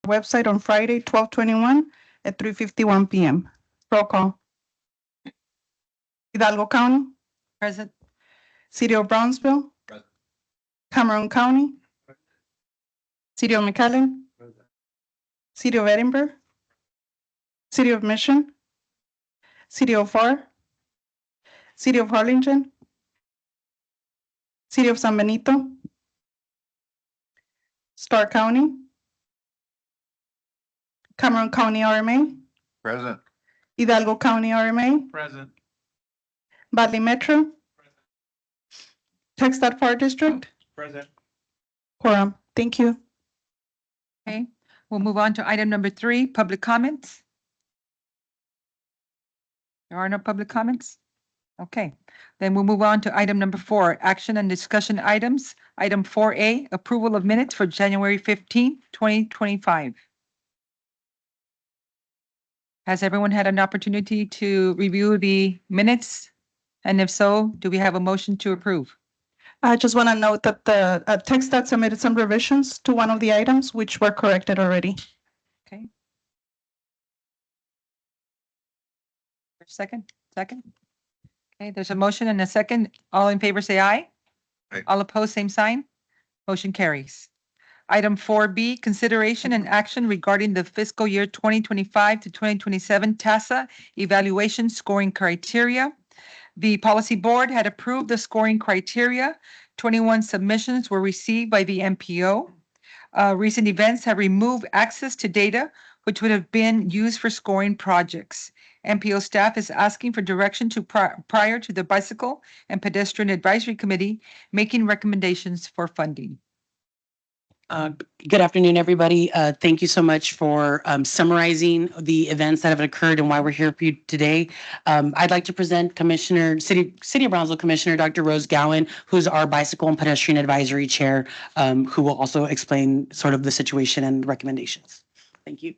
website on Friday, 12/21 at 3:51 p.m. Roll call. Hidalgo County, Present. City of Brownsville, Present. Cameron County, City of McAllen, City of Edinburgh, City of Mission, City of FAR, City of Harlingen, City of San Benito, Starr County, Cameron County RMA, Present. Hidalgo County RMA, Present. Valley Metro, Texas Fire District, Present. quorum. Thank you. Okay, we'll move on to item number 3, public comments. There are no public comments? Okay, then we'll move on to item number 4, action and discussion items. Item 4A, approval of minutes for January 15th, 2025. Has everyone had an opportunity to review the minutes? And if so, do we have a motion to approve? I just want to note that the text that submitted some revisions to one of the items, which were corrected already. Okay. Second. Okay, there's a motion and a second. All in favor, say aye. Aye. All opposed, same sign. Motion carries. Item 4B, consideration and action regarding the fiscal year 2025 to 2027 TASA evaluation scoring criteria. The policy board had approved the scoring criteria. 21 submissions were received by the MPO. Recent events have removed access to data which would have been used for scoring projects. MPO staff is asking for direction to prior to the Bicycle and Pedestrian Advisory Committee making recommendations for funding. Good afternoon, everybody. Thank you so much for summarizing the events that have occurred and why we're here for you today. I'd like to present City of Brownsville Commissioner Dr. Rose Gowan, who's our Bicycle and Pedestrian Advisory Chair, who will also explain sort of the situation and recommendations. Thank you.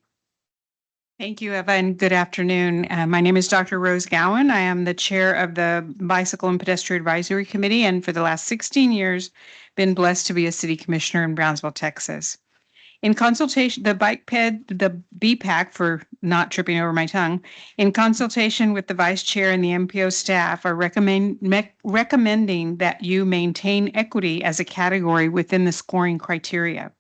Thank you, Eva, and good afternoon. My name is Dr. Rose Gowan. I am the chair of the Bicycle and Pedestrian Advisory Committee, and for the last 16 years, been blessed to be a city commissioner in Brownsville, Texas. In consultation, the BPAC, for not tripping over my tongue, in consultation with the vice chair and the MPO staff, are recommending that you maintain equity as a category within the scoring criteria.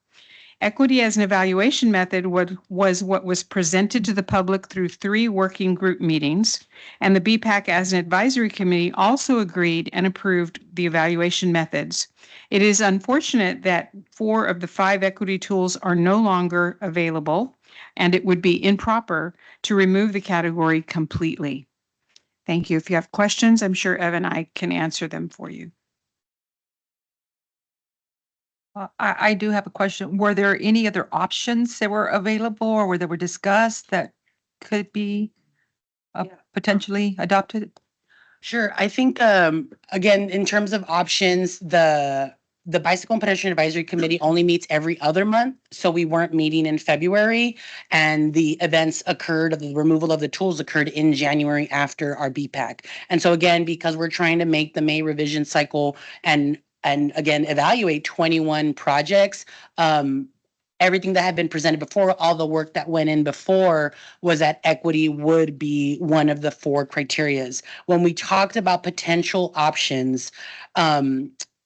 Equity as an evaluation method was what was presented to the public through 3 working group meetings, and the BPAC as an advisory committee also agreed and approved the evaluation methods. It is unfortunate that 4 of the 5 equity tools are no longer available, and it would be improper to remove the category completely. Thank you. If you have questions, I'm sure Eva and I can answer them for you. I do have a question. Were there any other options that were available or that were discussed that could be potentially adopted? Sure. I think, again, in terms of options, the Bicycle and Pedestrian Advisory Committee only meets every other month. So we weren't meeting in February, and the events occurred, the removal of the tools occurred in January after our BPAC. And so again, because we're trying to make the May revision cycle and again, evaluate 21 projects, everything that had been presented before, all the work that went in before was that equity would be one of the 4 criterias. When we talked about potential options,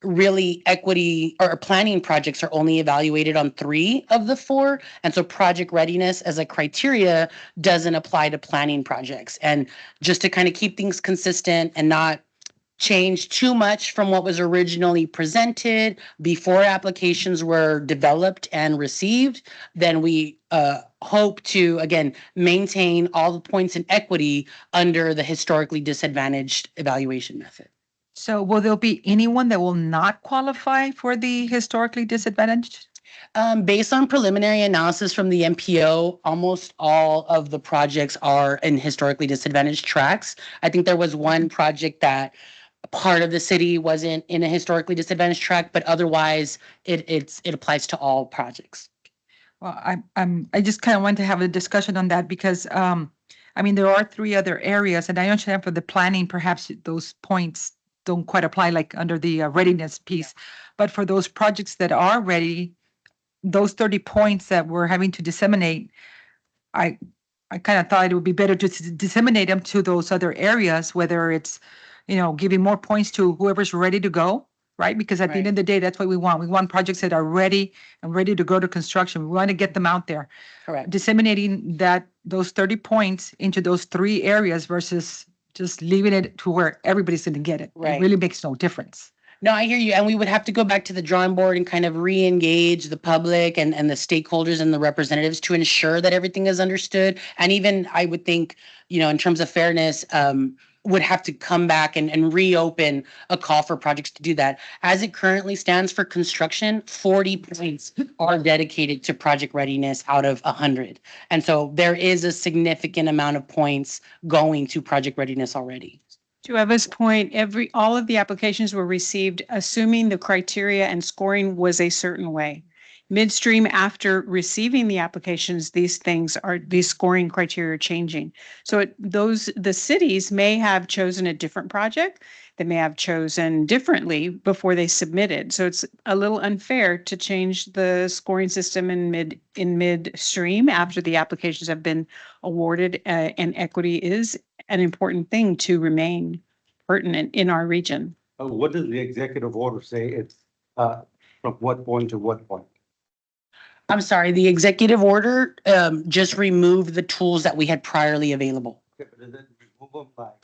really equity or planning projects are only evaluated on 3 of the 4. And so project readiness as a criteria doesn't apply to planning projects. And just to kind of keep things consistent and not change too much from what was originally presented before applications were developed and received, then we hope to, again, maintain all the points in equity under the historically disadvantaged evaluation method. So will there be anyone that will not qualify for the historically disadvantaged? Based on preliminary analysis from the MPO, almost all of the projects are in historically disadvantaged tracts. I think there was one project that part of the city wasn't in a historically disadvantaged tract, but otherwise it applies to all projects. Well, I just kind of want to have a discussion on that because I mean there are 3 other areas, and I understand for the planning perhaps those points don't quite apply like under the readiness piece, but for those projects that are ready, those 30 points that we're having to disseminate, I kind of thought it would be better to disseminate them to those other areas, whether it's, giving more points to whoever's ready to go, right? Because at the end Right. of the day, that's what we want. We want projects that are ready and ready to go to construction. We want to get them out there. Correct. Disseminating those 30 points into those 3 areas versus just leaving it to where everybody's going to get it. It Right. really makes no difference. No, I hear you. And we would have to go back to the drawing board and kind of re-engage the public and the stakeholders and the representatives to ensure that everything is understood. And even I would think, in terms of fairness, would have to come back and reopen a call for projects to do that. As it currently stands for construction, 40 points are dedicated to project readiness out of 100. And so there is a significant amount of points going to project readiness already. To Eva's point, all of the applications were received assuming the criteria and scoring was a certain way. Midstream, after receiving the applications, these scoring criteria are changing. So the cities may have chosen a different project. They may have chosen differently before they submitted. So it's a little unfair to change the scoring system in midstream after the applications have been awarded, and equity is an important thing to remain pertinent in our region. What does the executive order say? It's from what point to what point? I'm sorry, the executive order just removed the tools that we had priorly available. Okay, but does it remove them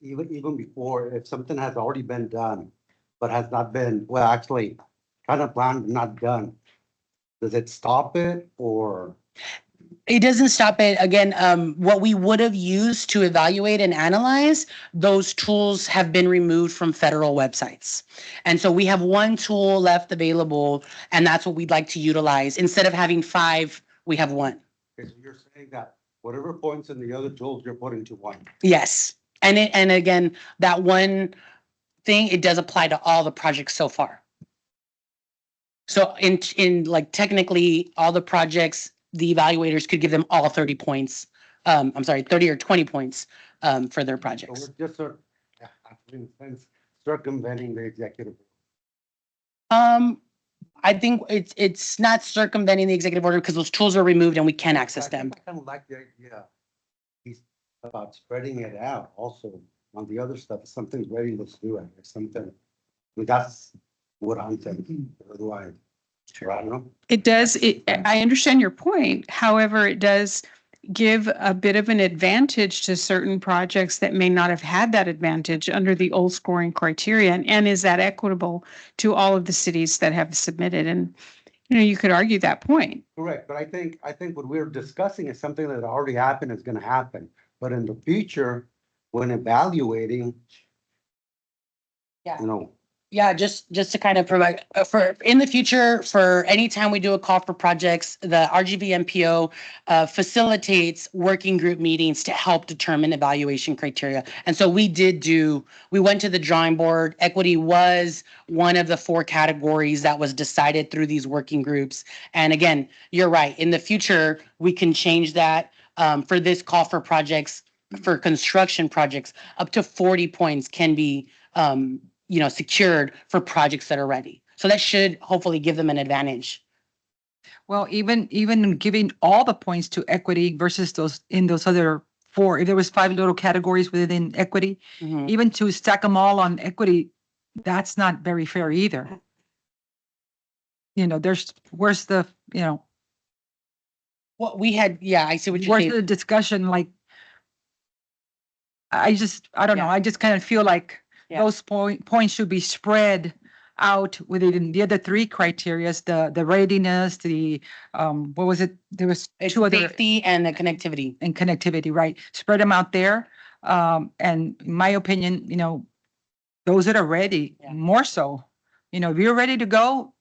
even before, if something has already been done, but has not been, well, actually, kind of planned, not done, does it stop it or? It doesn't stop it. Again, what we would have used to evaluate and analyze, those tools have been removed from federal websites. And so we have one tool left available, and that's what we'd like to utilize. Instead of having 5, we have 1. Okay, so you're saying that whatever points in the other tools, you're putting to 1. Yes. And again, that one thing, it does apply to all the projects so far. So in like technically all the projects, the evaluators could give them all 30 points. 30 or 20 points for their So projects. we're just in a sense, circumventing the executive. I think it's not circumventing the executive order because those tools are removed and we can access them. I kind of like the idea. He's about spreading it out also on the other stuff. If something's ready, let's do it. If something, that's what I'm thinking. Otherwise, I don't know. It does, I understand your point. However, it does give a bit of an advantage to certain projects that may not have had that advantage under the old scoring criteria. And is that equitable to all of the cities that have submitted? And, you could argue that point. Correct, but I think what we're discussing is something that already happened, is gonna happen. But in the future, when evaluating, Yeah. Yeah, just to kind of provide for in the future, for any time we do a call for projects, the RGVMPO facilitates working group meetings to help determine evaluation criteria. And so we went to the drawing board. Equity was one of the 4 categories that was decided through these working groups. And again, you're right. In the future, we can change that for this call for projects, for construction projects, up to 40 points can be secured for projects that are ready. So that should hopefully give them an advantage. Well, even giving all the points to equity versus those other 4, if there was 5 little categories within equity, Mhm. even to stack them all on equity, that's not very fair either. Where's the, What we had, I see what you're where's saying. the discussion? Like, I don't know. Yeah. I just kind of feel like Yeah. those points should be spread out within the other 3 criterias, the readiness, the, what was it? There was It's 2 other, safety and the connectivity. and connectivity, right? Spread them out there. And in my opinion, those that are ready, Yeah. more so, if you're ready to go,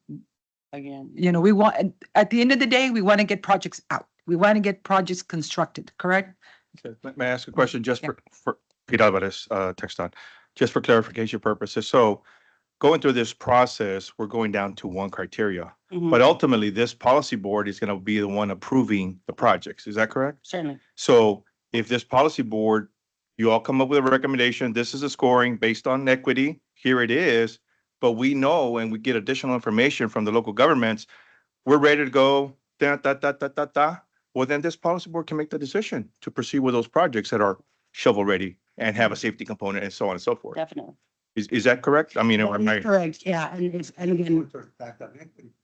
Again. we want, at the end of the day, we want to get projects out. We want to get projects constructed, correct? Okay, may I ask a question just Yeah. for Peter Alvarez, Texton, just for clarification purposes? So going through this process, we're going down to 1 criteria, Mhm. but ultimately this policy board is going to be the one approving the projects. Is that correct? Certainly. So if this policy board, you all come up with a recommendation, this is a scoring based on equity, here it is, but we know and we get additional information from the local governments, we're ready to go, da, da, da, da, da, da. Well, then this policy board can make the decision to proceed with those projects that are shovel-ready and have a safety component and so on and so forth. Definitely. Is that correct? I mean, am I? Correct, yeah, and again, Back on equity.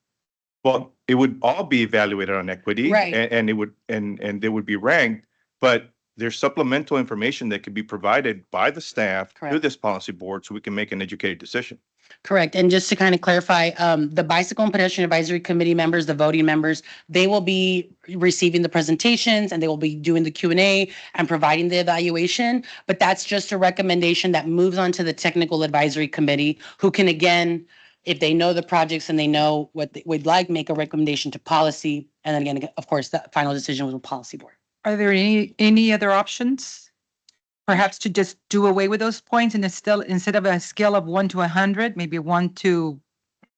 Well, it would all be evaluated on equity. Right. And it would, and they would be ranked, but there's supplemental information that could be provided by the staff to Correct. this policy board so we can make an educated decision. correct. And just to kind of clarify, the Bicycle and Pedestrian Advisory Committee members, the voting members, they will be receiving the presentations and they will be doing the Q&A and providing the evaluation. But that's just a recommendation that moves on to the Technical Advisory Committee, who can again, if they know the projects and they know what they would like, make a recommendation to policy. And then again, of course, the final decision was with policy board. Are there any other options? Perhaps to just do away with those points and it's still, instead of a scale of 1 to 100, maybe 1 to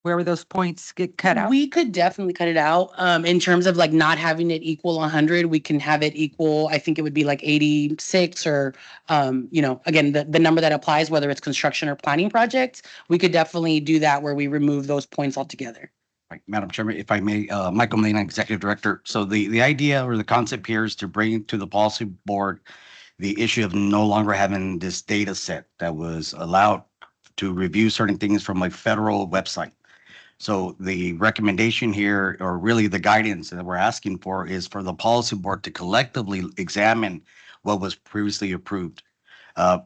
wherever those points get cut out? We could definitely cut it out. In terms of like not having it equal 100, we can have it equal, I think it would be like 86 or, again, the number that applies, whether it's construction or planning projects, we could definitely do that where we remove those points altogether. Right, Madam Chairman, if I may, Michael Molina, Executive Director. So the idea or the concept here is to bring to the policy board the issue of no longer having this data set that was allowed to review certain things from a federal website. So the recommendation here, or really the guidance that we're asking for, is for the policy board to collectively examine what was previously approved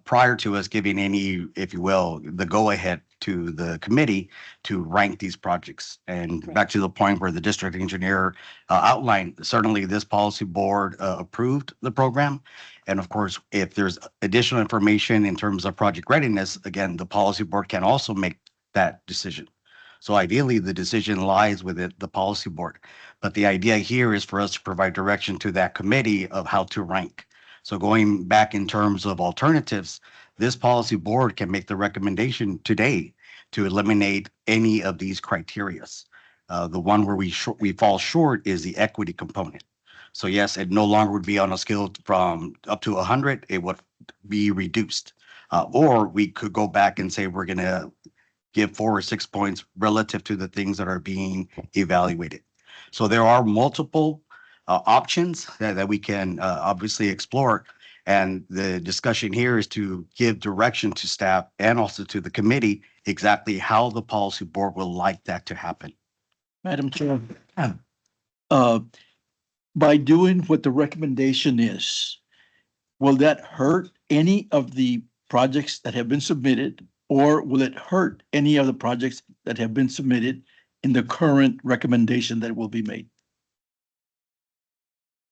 prior to us giving any, if you will, the go-ahead to the committee to rank these projects. And back to the point where the district engineer outlined, certainly this policy board approved the program. And of course, if there's additional information in terms of project readiness, again, the policy board can also make that decision. So ideally, the decision lies with the policy board. But the idea here is for us to provide direction to that committee of how to rank. So going back in terms of alternatives, this policy board can make the recommendation today to eliminate any of these criterias. The one where we fall short is the equity component. So yes, it no longer would be on a scale from up to 100, it would be reduced. Or we could go back and say we're going to give 4 or 6 points relative to the things that are being evaluated. So there are multiple options that we can obviously explore. And the discussion here is to give direction to staff and also to the committee exactly how the policy board will like that to happen. Madam Chair, by doing what the recommendation is, will that hurt any of the projects that have been submitted, or will it hurt any of the projects that have been submitted in the current recommendation that will be made?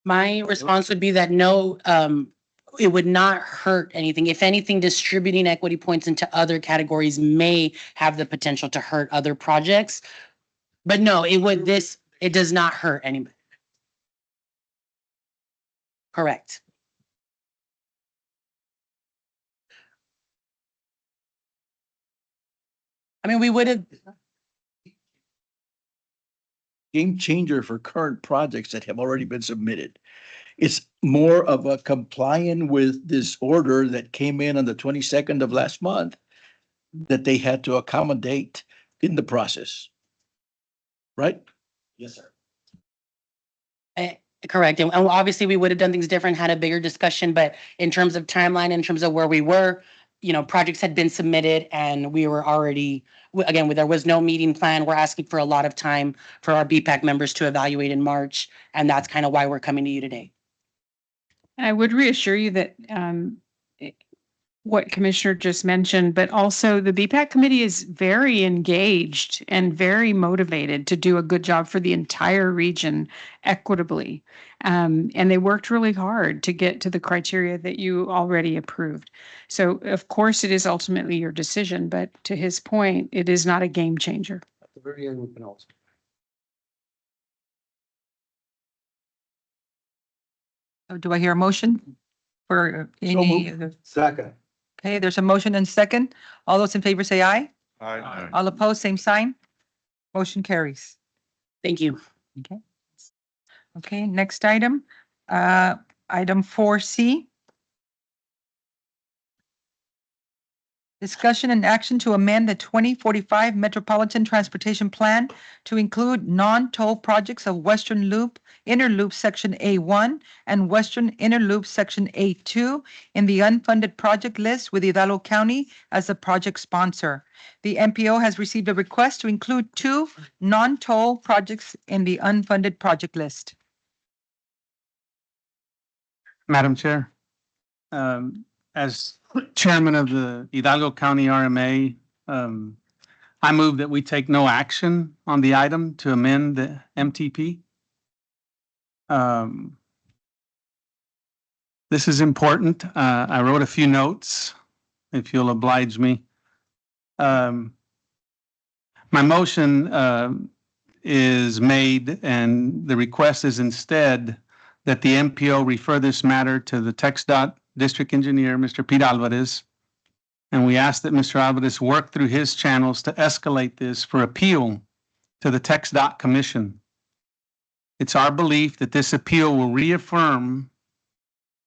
My response would be that no, it would not hurt anything. If anything, distributing equity points into other categories may have the potential to hurt other projects. But no, it does not hurt anybody. Correct. I mean, we would have, Game changer for current projects that have already been submitted. It's more of a complying with this order that came in on the 22nd of last month that they had to accommodate in the process. Right? Yes, sir. correct. And obviously we would have done things different, had a bigger discussion, but in terms of timeline, in terms of where we were, projects had been submitted and we were already, again, there was no meeting plan. We're asking for a lot of time for our BPAC members to evaluate in March. And that's kind of why we're coming to you today. I would reassure you that what Commissioner just mentioned, but also the BPAC committee is very engaged and very motivated to do a good job for the entire region equitably. And they worked really hard to get to the criteria that you already approved. So of course it is ultimately your decision, but to his point, it is not a game changer. At the very end, we can also. Do I hear a motion for any? Second. Okay, there's a motion and second. All those in favor say aye. Aye. All opposed, same sign. Motion carries. Thank you. Okay. Okay, next item, item 4C. Discussion and action to amend the 2045 Metropolitan Transportation Plan to include non-toll projects of Western Loop, Inner Loop Section A1, and Western Inner Loop Section A2 in the unfunded project list with Hidalgo County as the project sponsor. The MPO has received a request to include 2 non-toll projects in the unfunded project list. Madam Chair, as chairman of the Hidalgo County RMA, I move that we take no action on the item to amend the MTP. This is important. I wrote a few notes, if you'll oblige me. My motion is made, and the request is instead that the MPO refer this matter to the TxDOT District Engineer, Mr. Pete Alvarez. And we ask that Mr. Alvarez work through his channels to escalate this for appeal to the TxDOT Commission. It's our belief that this appeal will reaffirm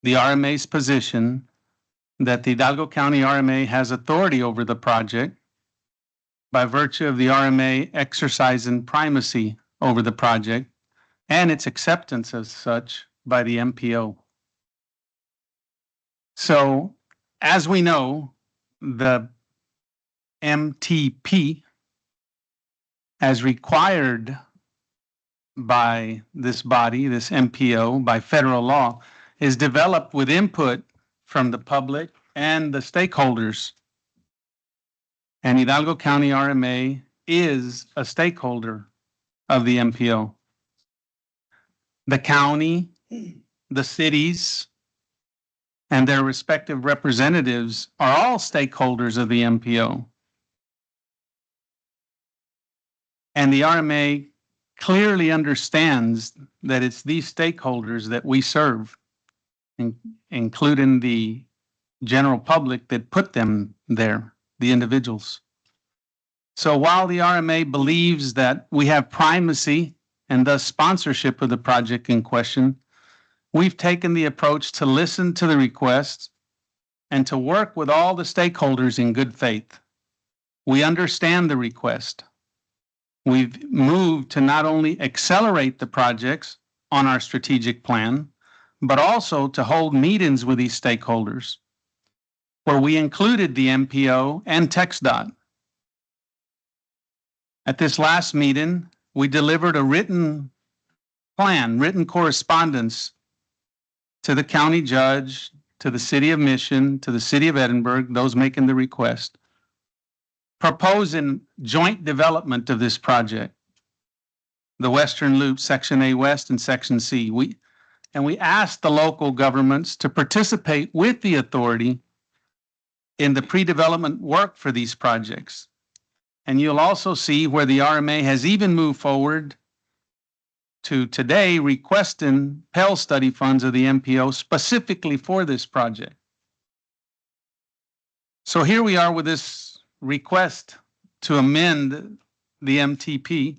the RMA's position that the Hidalgo County RMA has authority over the project by virtue of the RMA exercising primacy over the project and its acceptance as such by the MPO. So, as we know, the MTP, as required by this body, this MPO, by federal law, is developed with input from the public and the stakeholders. And Hidalgo County RMA is a stakeholder of the MPO. The county, the cities, and their respective representatives are all stakeholders of the MPO. And the RMA clearly understands that it's these stakeholders that we serve, including the general public that put them there, the individuals. So while the RMA believes that we have primacy and thus sponsorship of the project in question, we've taken the approach to listen to the requests and to work with all the stakeholders in good faith. We understand the request. We've moved to not only accelerate the projects on our strategic plan, but also to hold meetings with these stakeholders, where we included the MPO and TxDOT. At this last meeting, we delivered a written plan, written correspondence to the county judge, to the city of Mission, to the city of Edinburgh, those making the request, proposing joint development of this project, the Western Loop, Section A West and Section C. We asked the local governments to participate with the authority in the pre-development work for these projects. And you'll also see where the RMA has even moved forward to today requesting Pell study funds of the MPO specifically for this project. So here we are with this request to amend the MTP,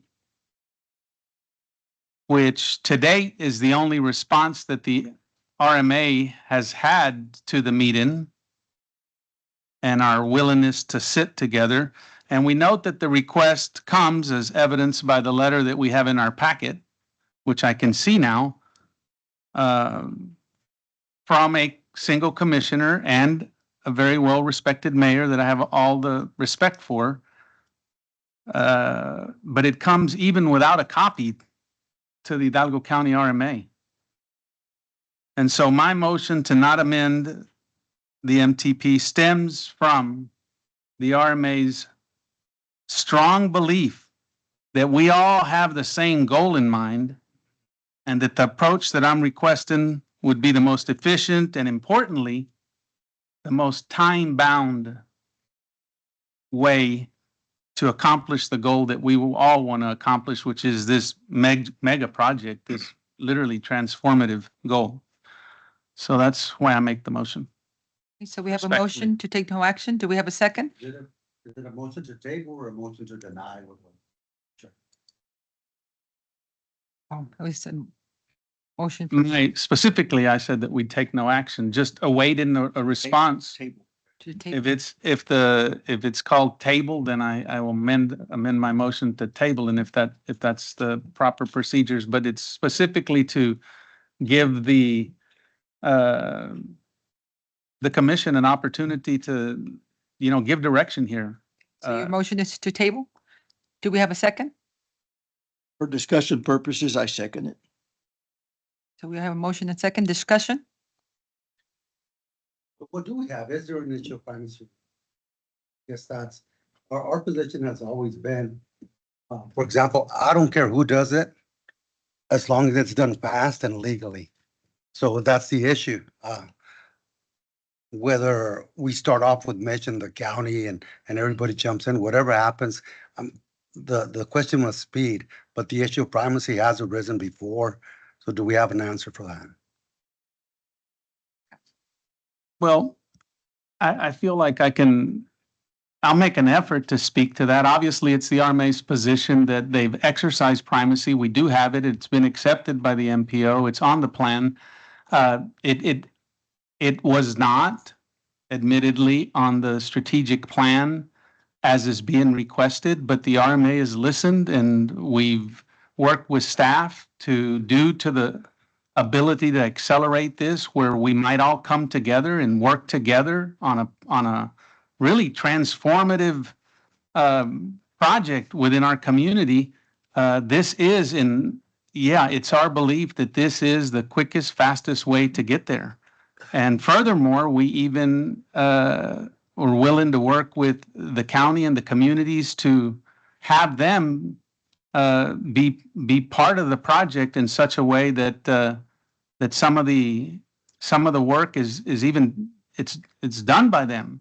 which to date is the only response that the RMA has had to the meeting and our willingness to sit together. And we note that the request comes as evidenced by the letter that we have in our packet, which I can see now, from a single commissioner and a very well-respected mayor that I have all the respect for. But it comes even without a copy to the Hidalgo County RMA. And so my motion to not amend the MTP stems from the RMA's strong belief that we all have the same goal in mind, and that the approach that I'm requesting would be the most efficient and, importantly, the most time-bound way to accomplish the goal that we will all want to accomplish, which is this mega project, this literally transformative goal. So that's why I make the motion. So we have a Respectfully. motion to take no action. Do we have a second? Is it a motion to table or a motion to deny? Oh, at least a motion. Specifically, I said that we'd take no action, just awaiting a response. Table. To table. If it's called table, then I will amend my motion to table, and if that's the proper procedures, but it's specifically to give the commission an opportunity to, give direction here. So your motion is to table? Do we have a second? For discussion purposes, I second it. So we have a motion and second discussion? But what do we have? Is there an issue of primacy? Yes, that's, our position has always been, for example, I don't care who does it, as long as it's done fast and legally. So that's the issue. Whether we start off with mention the county and everybody jumps in, whatever happens, the question was speed, but the issue of primacy has arisen before. So do we have an answer for that? Well, I feel like I'll make an effort to speak to that. Obviously, it's the RMA's position that they've exercised primacy. We do have it. It's been accepted by the MPO. It's on the plan. It was not, admittedly, on the strategic plan as is being requested, but the RMA has listened, and we've worked with staff to the ability to accelerate this, where we might all come together and work together on a really transformative project within our community. It's our belief that this is the quickest, fastest way to get there. And furthermore, we even were willing to work with the county and the communities to have them be part of the project in such a way that some of the work is even it's done by them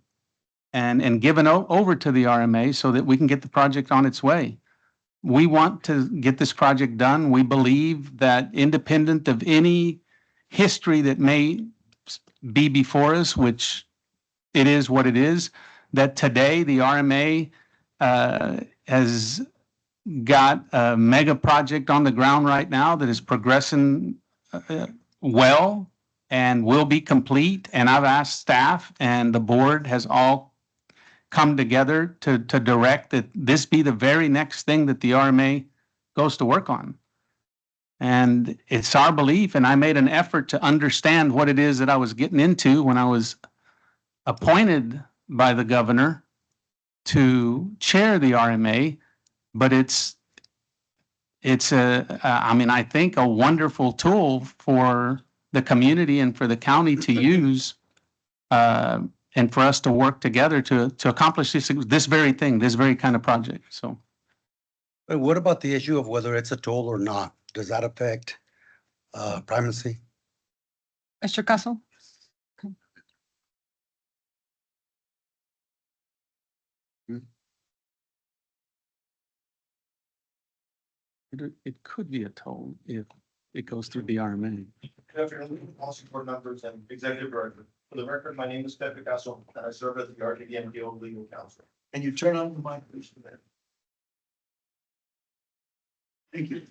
and given over to the RMA so that we can get the project on its way. We want to get this project done. We believe that independent of any history that may be before us, which it is what it is, that today the RMA has got a mega project on the ground right now that is progressing well and will be complete. And I've asked staff, and the board has all come together to direct that this be the very next thing that the RMA goes to work on. And it's our belief, and I made an effort to understand what it is that I was getting into when I was appointed by the governor to chair the RMA, but I think a wonderful tool for the community and for the county to use, and for us to work together to accomplish this very thing, this very kind of project. So, But what about the issue of whether it's a toll or not? Does that affect primacy? Mr. Castle? it could be a toll if it goes through the RMA. Good afternoon, policy board members and executive director. For the record, my name is Pepe Picasso, and I serve as the RGVMPO legal counsel. And you turn on the mic, please. Thank you.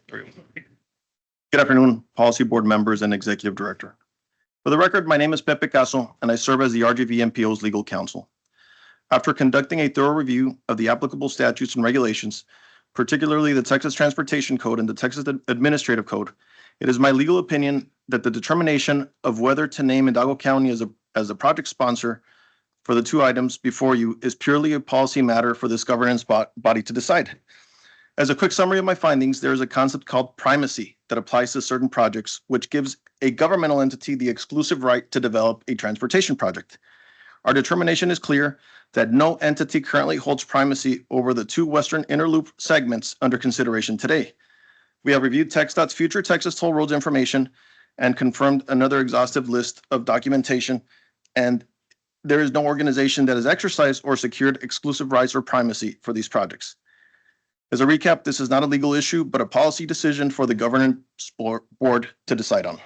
Good afternoon, policy board members and executive director. For the record, my name is Pepe Picasso, and I serve as the RGVMPO's legal counsel. After conducting a thorough review of the applicable statutes and regulations, particularly the Texas Transportation Code and the Texas Administrative Code, it is my legal opinion that the determination of whether to name Hidalgo County as a project sponsor for the two items before you is purely a policy matter for this governance body to decide. As a quick summary of my findings, there is a concept called primacy that applies to certain projects, which gives a governmental entity the exclusive right to develop a transportation project. Our determination is clear that no entity currently holds primacy over the two Western Interloop segments under consideration today. We have reviewed TxDOT's future Texas toll roads information and confirmed another exhaustive list of documentation, and there is no organization that has exercised or secured exclusive rights or primacy for these projects. As a recap, this is not a legal issue, but a policy decision for the governance board to decide on.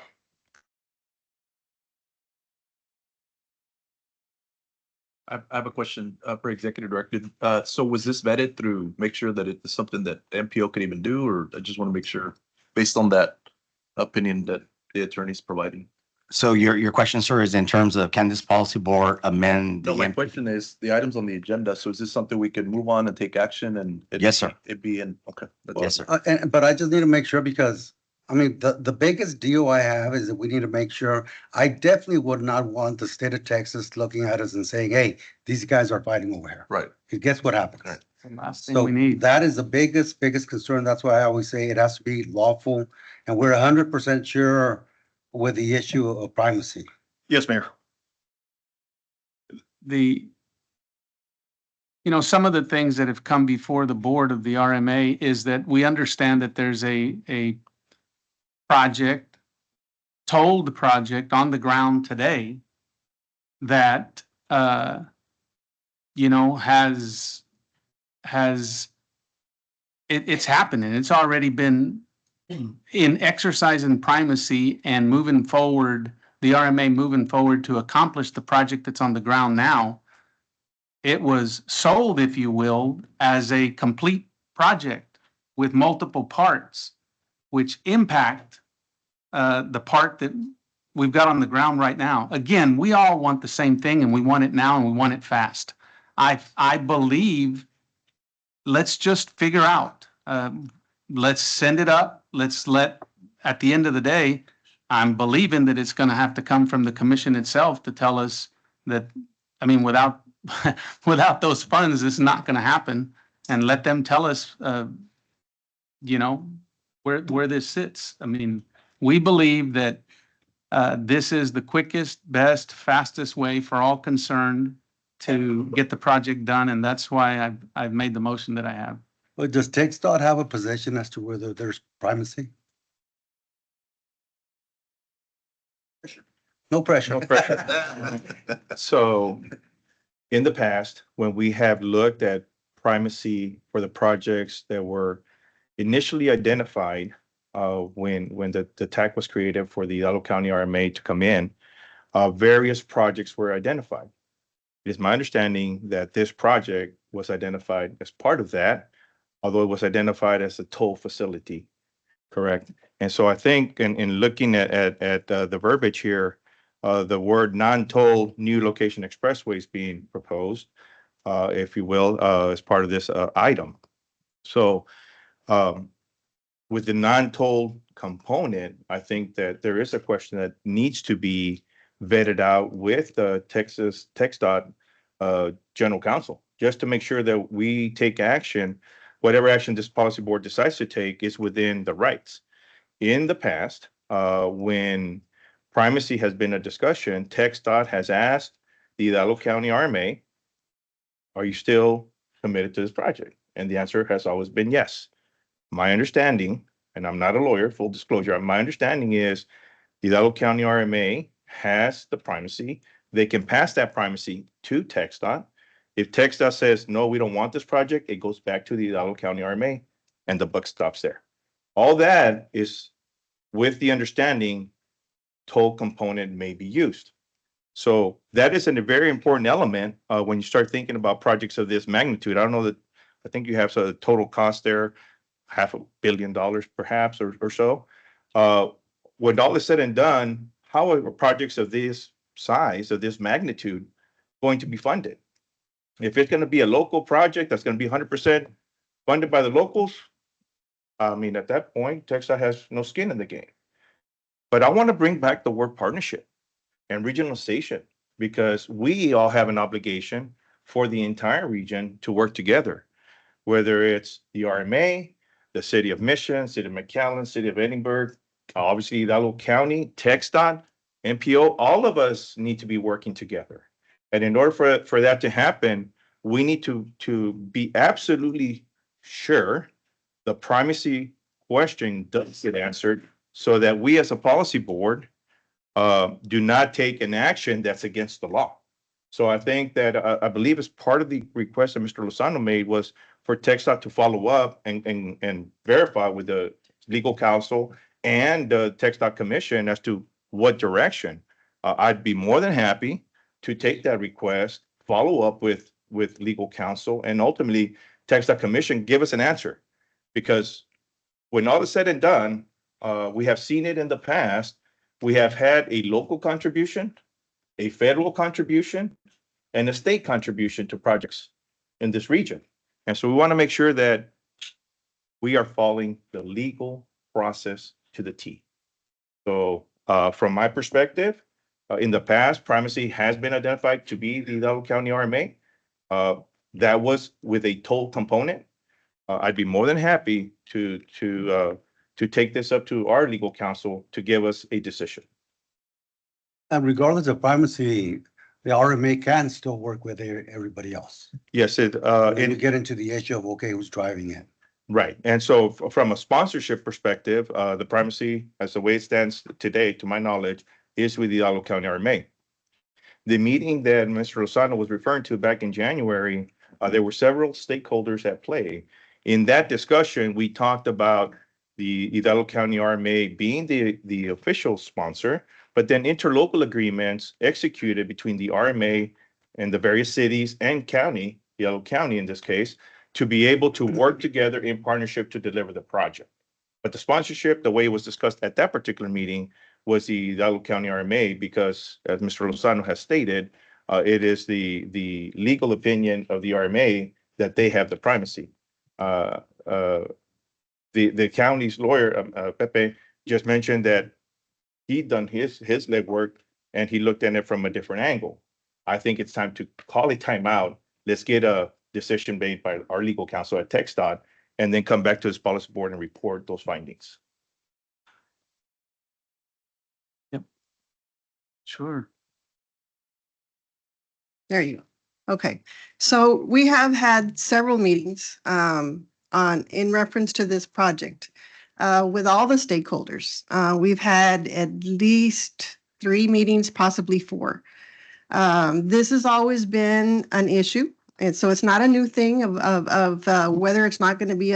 I have a question for Executive Director. So was this vetted through, make sure that it's something that MPO could even do, or I just want to make sure, based on that opinion that the attorney's providing? So your question, sir, is in terms of can this policy board amend No, my the, question is the items on the agenda. So is this something we can move on and take action and? Yes, sir. It'd be in, okay. that's Yes, all. sir. But I just need to make sure because, I mean, the biggest deal I have is that we need to make sure, I definitely would not want the state of Texas looking at us and saying, hey, these guys are fighting over here. Right. Because guess what happens? Right. The last thing So we need. that is the biggest concern. That's why I always say it has to be lawful. And we're 100% sure with the issue of privacy. Yes, Mayor. Some of the things that have come before the board of the RMA is that we understand that there's a project, tolled project on the ground today that, it's happening. It's already been in exercise and primacy and moving forward, the RMA moving forward to accomplish the project that's on the ground now. It was sold, if you will, as a complete project with multiple parts, which impact the part that we've got on the ground right now. Again, we all want the same thing and we want it now and we want it fast. I believe, let's just figure out, let's send it up. At the end of the day, I'm believing that it's going to have to come from the commission itself to tell us that, without without those funds, it's not going to happen, and let them tell us, where this sits. We believe that this is the quickest, best, fastest way for all concerned to get the project done, and that's why I've made the motion that I have. But does TxDOT have a position as to whether there's privacy? No pressure. No pressure. So in the past, when we have looked at primacy for the projects that were initially identified, when the TAC was created for the Hidalgo County RMA to come in, various projects were identified. It is my understanding that this project was identified as part of that, although it was identified as a toll facility, correct? And so I think in looking at the verbiage here, the word non-toll new location expressways being proposed, if you will, as part of this item. So with the non-toll component, I think that there is a question that needs to be vetted out with the TxDOT General Counsel, just to make sure that we take action, whatever action this policy board decides to take is within the rights. In the past, when primacy has been a discussion, TxDOT has asked the Hidalgo County RMA, are you still committed to this project? And the answer has always been yes. My understanding, and I'm not a lawyer, full disclosure, my understanding is the Hidalgo County RMA has the primacy. They can pass that primacy to TxDOT. If TxDOT says, no, we don't want this project, it goes back to the Hidalgo County RMA and the buck stops there. All that is with the understanding toll component may be used. So that is a very important element when you start thinking about projects of this magnitude. I don't know that, I think you have a total cost there, $500 million perhaps or so. When all is said and done, how are projects of this size, of this magnitude, going to be funded? If it's going to be a local project that's going to be 100% funded by the locals, at that point, TxDOT has no skin in the game. But I want to bring back the word partnership and regionalization, because we all have an obligation for the entire region to work together, whether it's the RMA, the city of Mission, city of McAllen, city of Edinburgh, obviously Hidalgo County, TxDOT, MPO, all of us need to be working together. And in order for that to happen, we need to be absolutely sure the primacy question does get answered, so that we as a policy board do not take an action that's against the law. So I think that I believe as part of the request that Mr. Lozano made was for TxDOT to follow up and verify with the legal counsel and the TxDOT commission as to what direction. I'd be more than happy to take that request, follow up with legal counsel, and ultimately TxDOT commission give us an answer. Because when all is said and done, we have seen it in the past we have had a local contribution, a federal contribution, and a state contribution to projects in this region. And so we want to make sure that we are following the legal process to the T. So from my perspective, in the past, primacy has been identified to be the Hidalgo County RMA. That was with a toll component. I'd be more than happy to take this up to our legal counsel to give us a decision. And regardless of primacy, the RMA can still work with everybody else. Yes, And then you get into the issue of, okay, who's driving it? right. And so from a sponsorship perspective, the primacy, as the way it stands today, to my knowledge, is with the Hidalgo County RMA. The meeting that Mr. Lozano was referring to back in January, there were several stakeholders at play. In that discussion, we talked about the Hidalgo County RMA being the official sponsor, but then interlocal agreements executed between the RMA and the various cities and county, Hidalgo County in this case, to be able to work together in partnership to deliver the project. But the sponsorship, the way it was discussed at that particular meeting, was the Hidalgo County RMA, because as Mr. Lozano has stated, it is the legal opinion of the RMA that they have the primacy. The county's lawyer, Pepe, just mentioned that he'd done his legwork and he looked at it from a different angle. I think it's time to call a timeout. Let's get a decision made by our legal counsel at TxDOT and then come back to this policy board and report those findings. Sure. There you go. Okay, so we have had several meetings in reference to this project with all the stakeholders. We've had at least 3 meetings, possibly 4. This has always been an issue. And so it's not a new thing of whether it's not going to be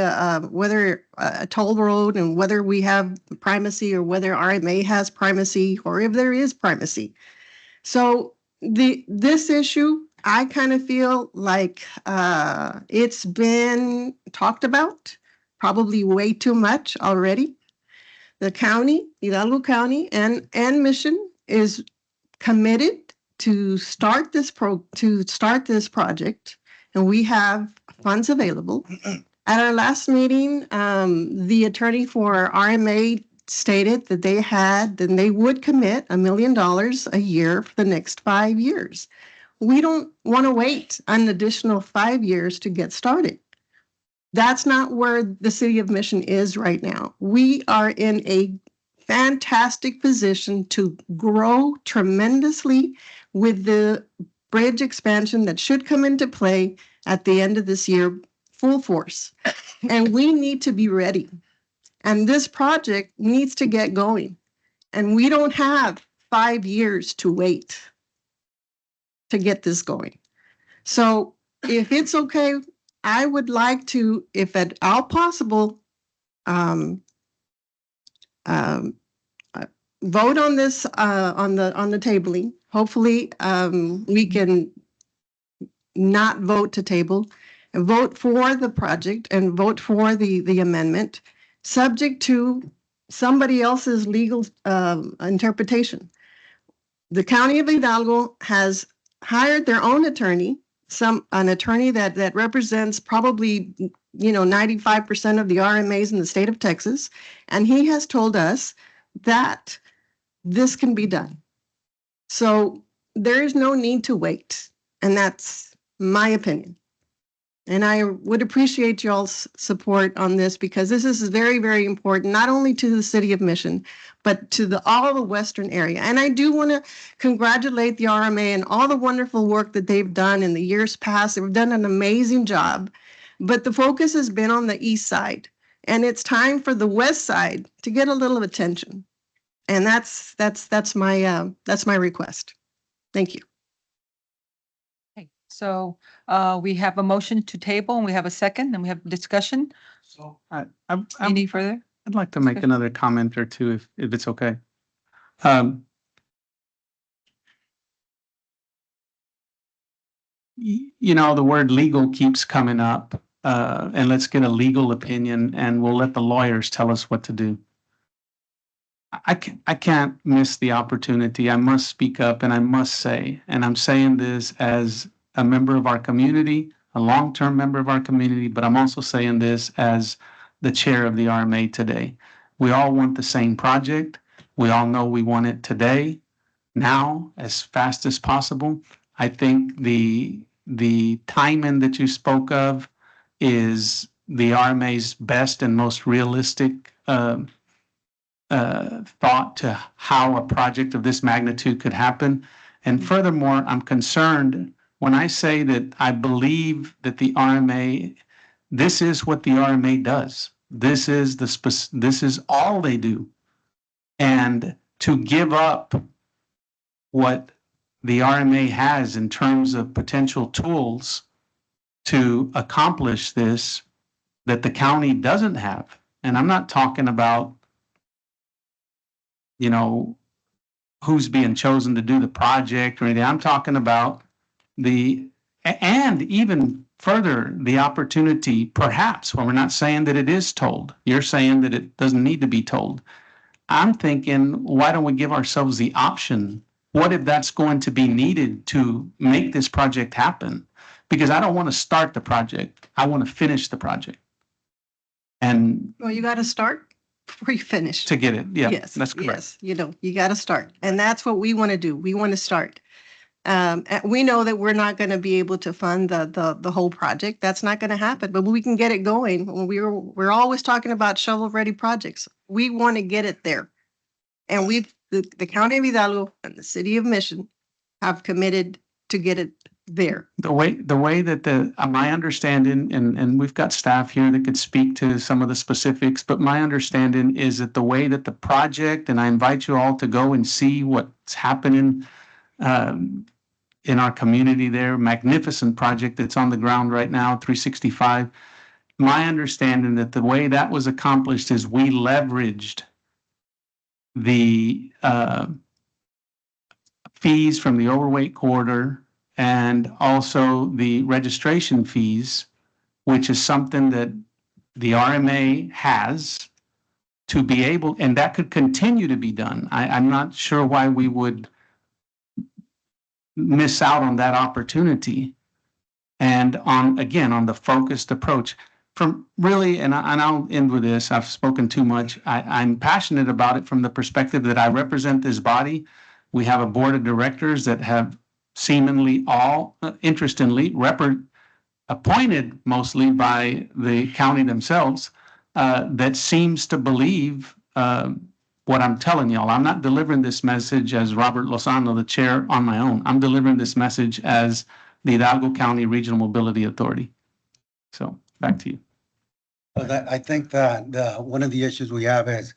whether a toll road and whether we have primacy or whether RMA has primacy or if there is primacy. So this issue, I kind of feel like it's been talked about probably way too much already. The county, Hidalgo County and Mission is committed to start this project, and we have funds available. At our last meeting, the attorney for RMA stated that they would commit $1 million a year for the next 5 years. We don't want to wait an additional 5 years to get started. That's not where the city of Mission is right now. We are in a fantastic position to grow tremendously with the bridge expansion that should come into play at the end of this year, full force. And we need to be ready. And this project needs to get going. And we don't have 5 years to wait to get this going. So if it's okay, I would like to, if at all possible, vote on this on the tabling. Hopefully, we can not vote to table and vote for the project and vote for the amendment, subject to somebody else's legal interpretation. The County of Hidalgo has hired their own attorney, an attorney that represents probably 95% of the RMAs in the state of Texas, and he has told us that this can be done. So there is no need to wait, and that's my opinion. And I would appreciate y'all's support on this because this is very, very important, not only to the city of Mission, but to all the western area. And I do want to congratulate the RMA and all the wonderful work that they've done in the years past. They've done an amazing job, but the focus has been on the east side, and it's time for the west side to get a little attention. And that's my request. Thank you. Okay, so we have a motion to table and we have a second and we have discussion. So Any further? I'd like to make another comment or two if it's okay. The word legal keeps coming up, and let's get a legal opinion and we'll let the lawyers tell us what to do. I can't miss the opportunity. I must speak up and I must say, and I'm saying this as a member of our community, a long-term member of our community, but I'm also saying this as the chair of the RMA today. We all want the same project. We all know we want it today, now, as fast as possible. I think the timing that you spoke of is the RMA's best and most realistic thought to how a project of this magnitude could happen. And furthermore, I'm concerned when I say that I believe that the RMA, this is what the RMA does. This is this is all they do. And to give up what the RMA has in terms of potential tools to accomplish this that the county doesn't have. And I'm not talking about, you know, who's being chosen to do the project or anything. I'm talking about and even further, the opportunity, perhaps, when we're not saying that it is told, you're saying that it doesn't need to be told. I'm thinking, why don't we give ourselves the option? What if that's going to be needed to make this project happen? Because I don't want to start the project. I want to finish the project. And Well, you got to start before you finish. to get it, yeah, Yes, that's correct. yes, you know, you got to start. And that's what we want to do. We want to start. And we know that we're not going to be able to fund the whole project. That's not going to happen, but we can get it going. We're always talking about shovel-ready projects. We want to get it there. And the County of Hidalgo and the City of Mission have committed to get it there. The way that my understanding, and we've got staff here that could speak to some of the specifics, but my understanding is that the way that the project, and I invite you all to go and see what's happening in our community there, magnificent project that's on the ground right now, 365. My understanding that the way that was accomplished is we leveraged the fees from the overweight corridor and also the registration fees, which is something that the RMA has to be able, and that could continue to be done. I'm not sure why we would miss out on that opportunity. And on the focused approach from really, and I'll end with this, I've spoken too much. I'm passionate about it from the perspective that I represent this body. We have a board of directors that have seemingly all, interestingly, appointed mostly by the county themselves, that seems to believe what I'm telling y'all. I'm not delivering this message as Robert Lozano, the chair, on my own. I'm delivering this message as the Hidalgo County Regional Mobility Authority. So back to you. I think that one of the issues we have is,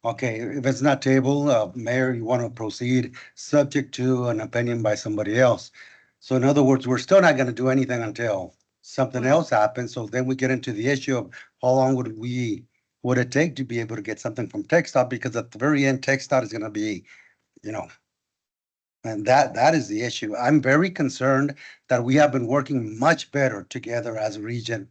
okay, if it's not tabled, Mayor, you want to proceed subject to an opinion by somebody else. So in other words, we're still not going to do anything until something else happens. So then we get into the issue of how long would it take to be able to get something from TxDOT? Because at the very end, TxDOT is going to be, you know, and that is the issue. I'm very concerned that we have been working much better together as a region,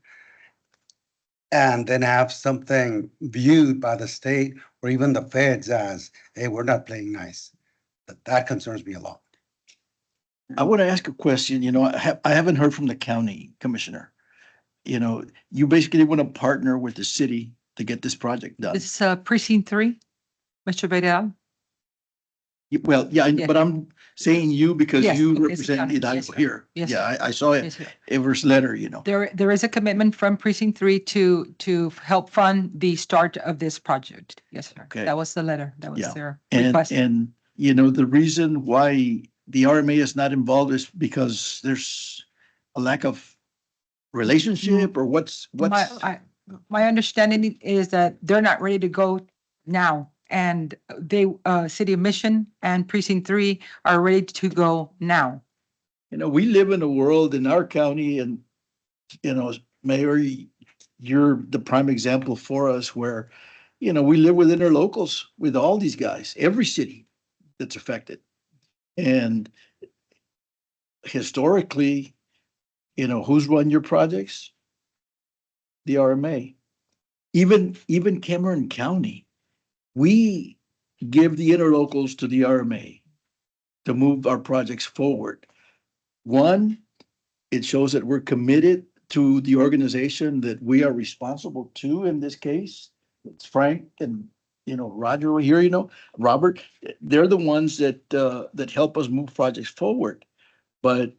and then have something viewed by the state or even the feds as, hey, we're not playing nice. That concerns me a lot. I want to ask a question. You know, I haven't heard from the county commissioner. You know, you basically want to partner with the city to get this project done. This is precinct 3, Mr. Vidal. Well, yeah, Yeah. but I'm saying you because Yes, you it's the represent county. Hidalgo Yes, sir. here. Yes, Yeah, sir. I saw it, Yes, sir. Ever's letter, you know. There is a commitment from precinct 3 to help fund the start of this project. Yes, sir. Okay. That was the letter. That was Yeah. their And, request. and, you know, the reason why the RMA is not involved is because there's a lack of relationship or what's, My understanding is that they're not ready to go now. And they, City of Mission and Precinct 3 are ready to go now. you know, we live in a world in our county and, you know, Mayor, you're the prime example for us where, you know, we live with interlocals with all these guys, every city that's affected. And historically, you know, who's run your projects? The RMA. Even Cameron County, we give the interlocals to the RMA to move our projects forward. One, it shows that we're committed to the organization that we are responsible to in this case. It's Frank and, Roger here, Robert, they're the ones that help us move projects forward. But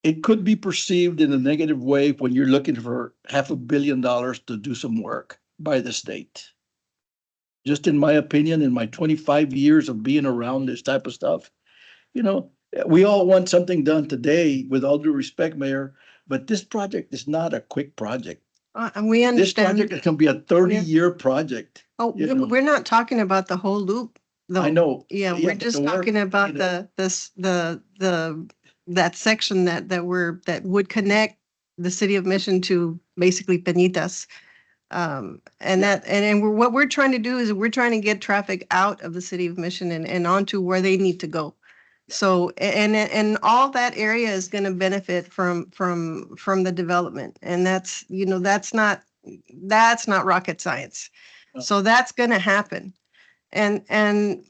it could be perceived in a negative way when you're looking for $500 million to do some work by the state. Just in my opinion, in my 25 years of being around this type of stuff, we all want something done today, with all due respect, Mayor, but this project is not a quick project. And we This project understand. is gonna be a 30-year project. Oh, you know. we're not talking about the whole loop, though. I know. Yeah, Yeah, we're but just the work, talking about that section that would connect the city of Mission to basically Penitas. What we're trying to do is we're trying to get traffic out of the city of Mission and onto where they need to go. So, and all that area is going to benefit from the development. And that's not rocket science. No. So that's going to happen. And that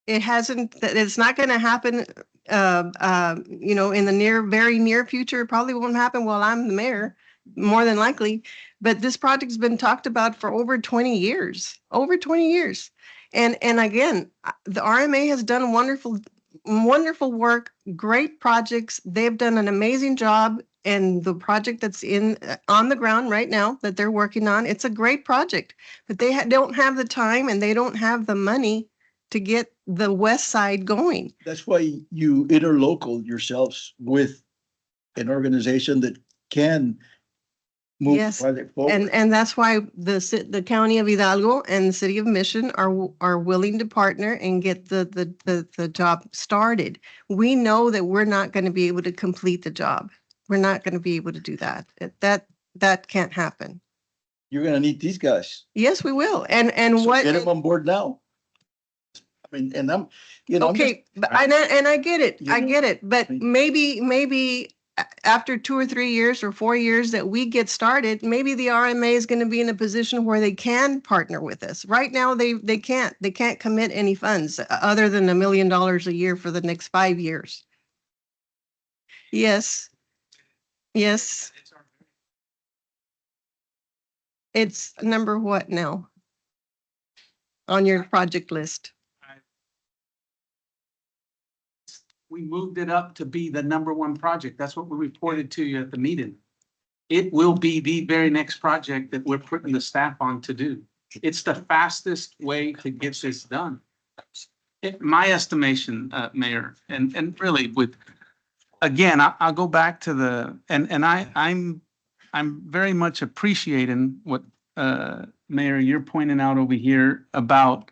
it's not going to happen, in the very near future. It probably won't happen while I'm the mayor, more than likely. But this project's been talked about for over 20 years, And again, the RMA has done wonderful work, great projects. They've done an amazing job. And the project that's on the ground right now that they're working on, it's a great project, but they don't have the time and they don't have the money to get the west side going. That's why you interlocal yourselves with an organization that can move the Yes, project forward. And that's why the county of Hidalgo and the city of Mission are willing to partner and get the job started. We know that we're not going to be able to complete the job. We're not going to be able to do that. That can't happen. You're gonna need these guys. Yes, we will. And So what? get them on board now. I mean, and I'm just- Okay, and I get it. I You know, get it. But I- maybe after 2 or 3 years or 4 years that we get started, maybe the RMA is going to be in a position where they can partner with us. Right now, they can't. They can't commit any funds other than $1 million a year for the next 5 years. Yes. Yes. It's number what now? On your project list? We moved it up to be the #1 project. That's what we reported to you at the meeting. It will be the very next project that we're putting the staff on to do. It's the fastest way to get this done. My estimation, Mayor, and really again, I'll go back to I'm very much appreciating what, Mayor, you're pointing out over here about,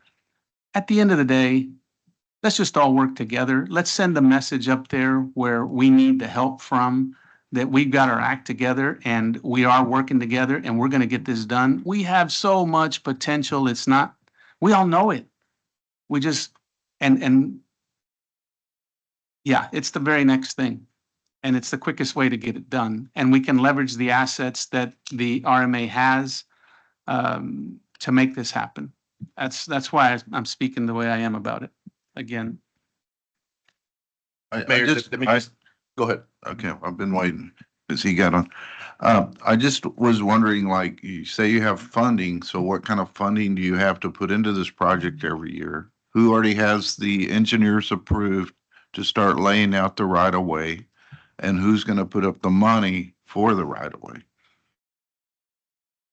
at the end of the day, let's just all work together. Let's send a message up there where we need the help from, that we've got our act together and we are working together and we're going to get this done. We have so much potential. We all know it. We just, yeah, it's the very next thing. And it's the quickest way to get it done. And we can leverage the assets that the RMA has to make this happen. That's why I'm speaking the way I am about it. Again. Mayor, go ahead. Okay, I've been waiting as he got on. I just was wondering, like, you say you have funding, so what kind of funding do you have to put into this project every year? Who already has the engineers approved to start laying out the right of way? And who's gonna put up the money for the right of way?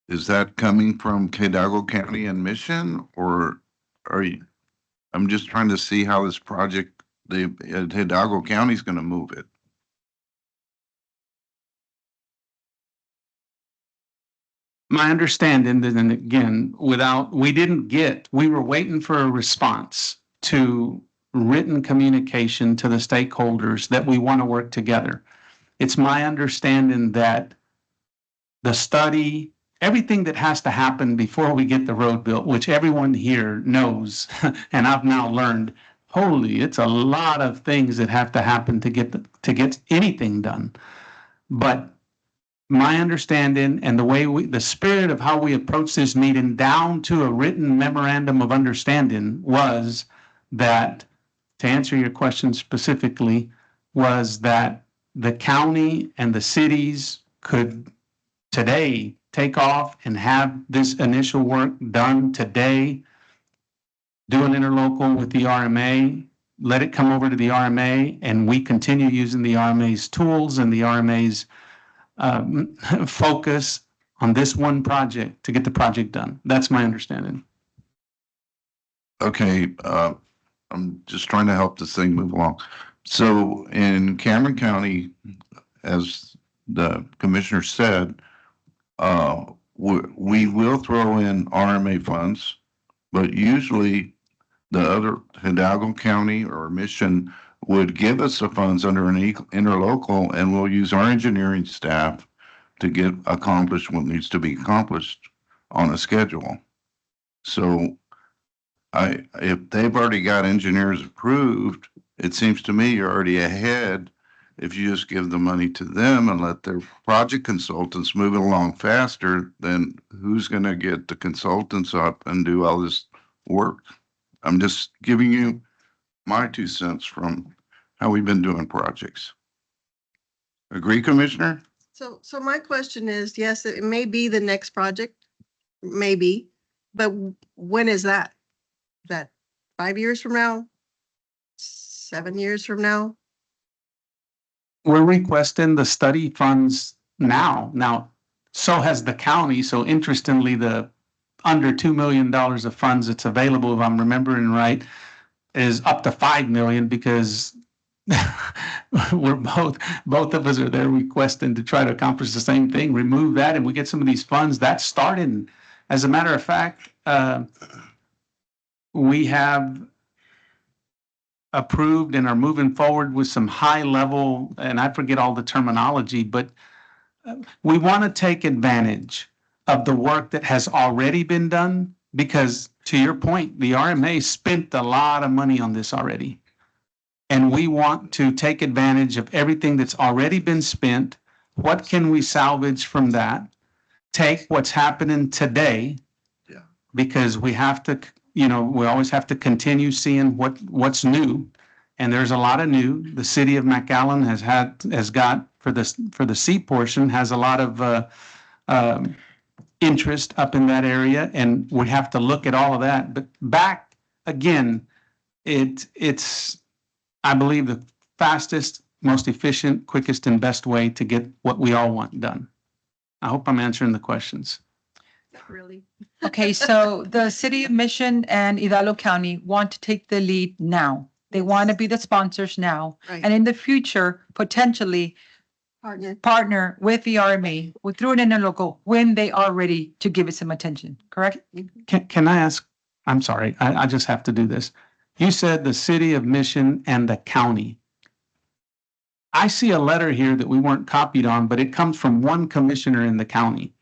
Is that coming from Hidalgo County and Mission, or are you? I'm just trying to see how this project, the Hidalgo County is gonna move it. My understanding, and again, we were waiting for a response to written communication to the stakeholders that we want to work together. It's my understanding that the study, everything that has to happen before we get the road built, which everyone here knows, and I've now learned, it's a lot of things that have to happen to get anything done. But my understanding and the way the spirit of how we approach this meeting down to a written memorandum of understanding was that, to answer your question specifically, was that the county and the cities could today take off and have this initial work done today, do an interlocal with the RMA, let it come over to the RMA, and we continue using the RMA's tools and the RMA's focus on this one project to get the project done. That's my understanding. Okay, I'm just trying to help this thing move along. So in Cameron County, as the commissioner said, we will throw in RMA funds, but usually the other Hidalgo County or Mission would give us the funds under an interlocal, and we'll use our engineering staff to get accomplished what needs to be accomplished on a schedule. So if they've already got engineers approved, it seems to me you're already ahead. If you just give the money to them and let their project consultants move it along faster, then who's going to get the consultants up and do all this work? I'm just giving you my 2 cents from how we've been doing projects. Agree, Commissioner? So my question is, yes, it may be the next project, maybe, but when is that? Is that 5 years from now? 7 years from now? We're requesting the study funds now. Now, so has the county. So interestingly, the under $2 million of funds that's available, if I'm remembering right, is up to 5 million because we're both of us are there requesting to try to accomplish the same thing, remove that, and we get some of these funds. That's starting. As a matter of fact, we have approved and are moving forward with some high level, and I forget all the terminology, but we want to take advantage of the work that has already been done, because to your point, the RMA spent a lot of money on this already. And we want to take advantage of everything that's already been spent. What can we salvage from that? Take what's happening today. Yeah. Because we have to, we always have to continue seeing what's new. And there's a lot of new. The city of McAllen has got for the C portion, has a lot of interest up in that area, and we have to look at all of that. But back again, it's I believe the fastest, most efficient, quickest, and best way to get what we all want done. I hope I'm answering the questions. Not really. Okay, so the city of Mission and Hidalgo County want to take the lead now. They want to be the sponsors now. Right. And in the future, potentially partner with the RMA through an interlocal when they are ready to give it some attention, correct? Can I ask, I'm sorry, I just have to do this. You said the city of Mission and the county. I see a letter here that we weren't copied on, but it comes from one commissioner in the county.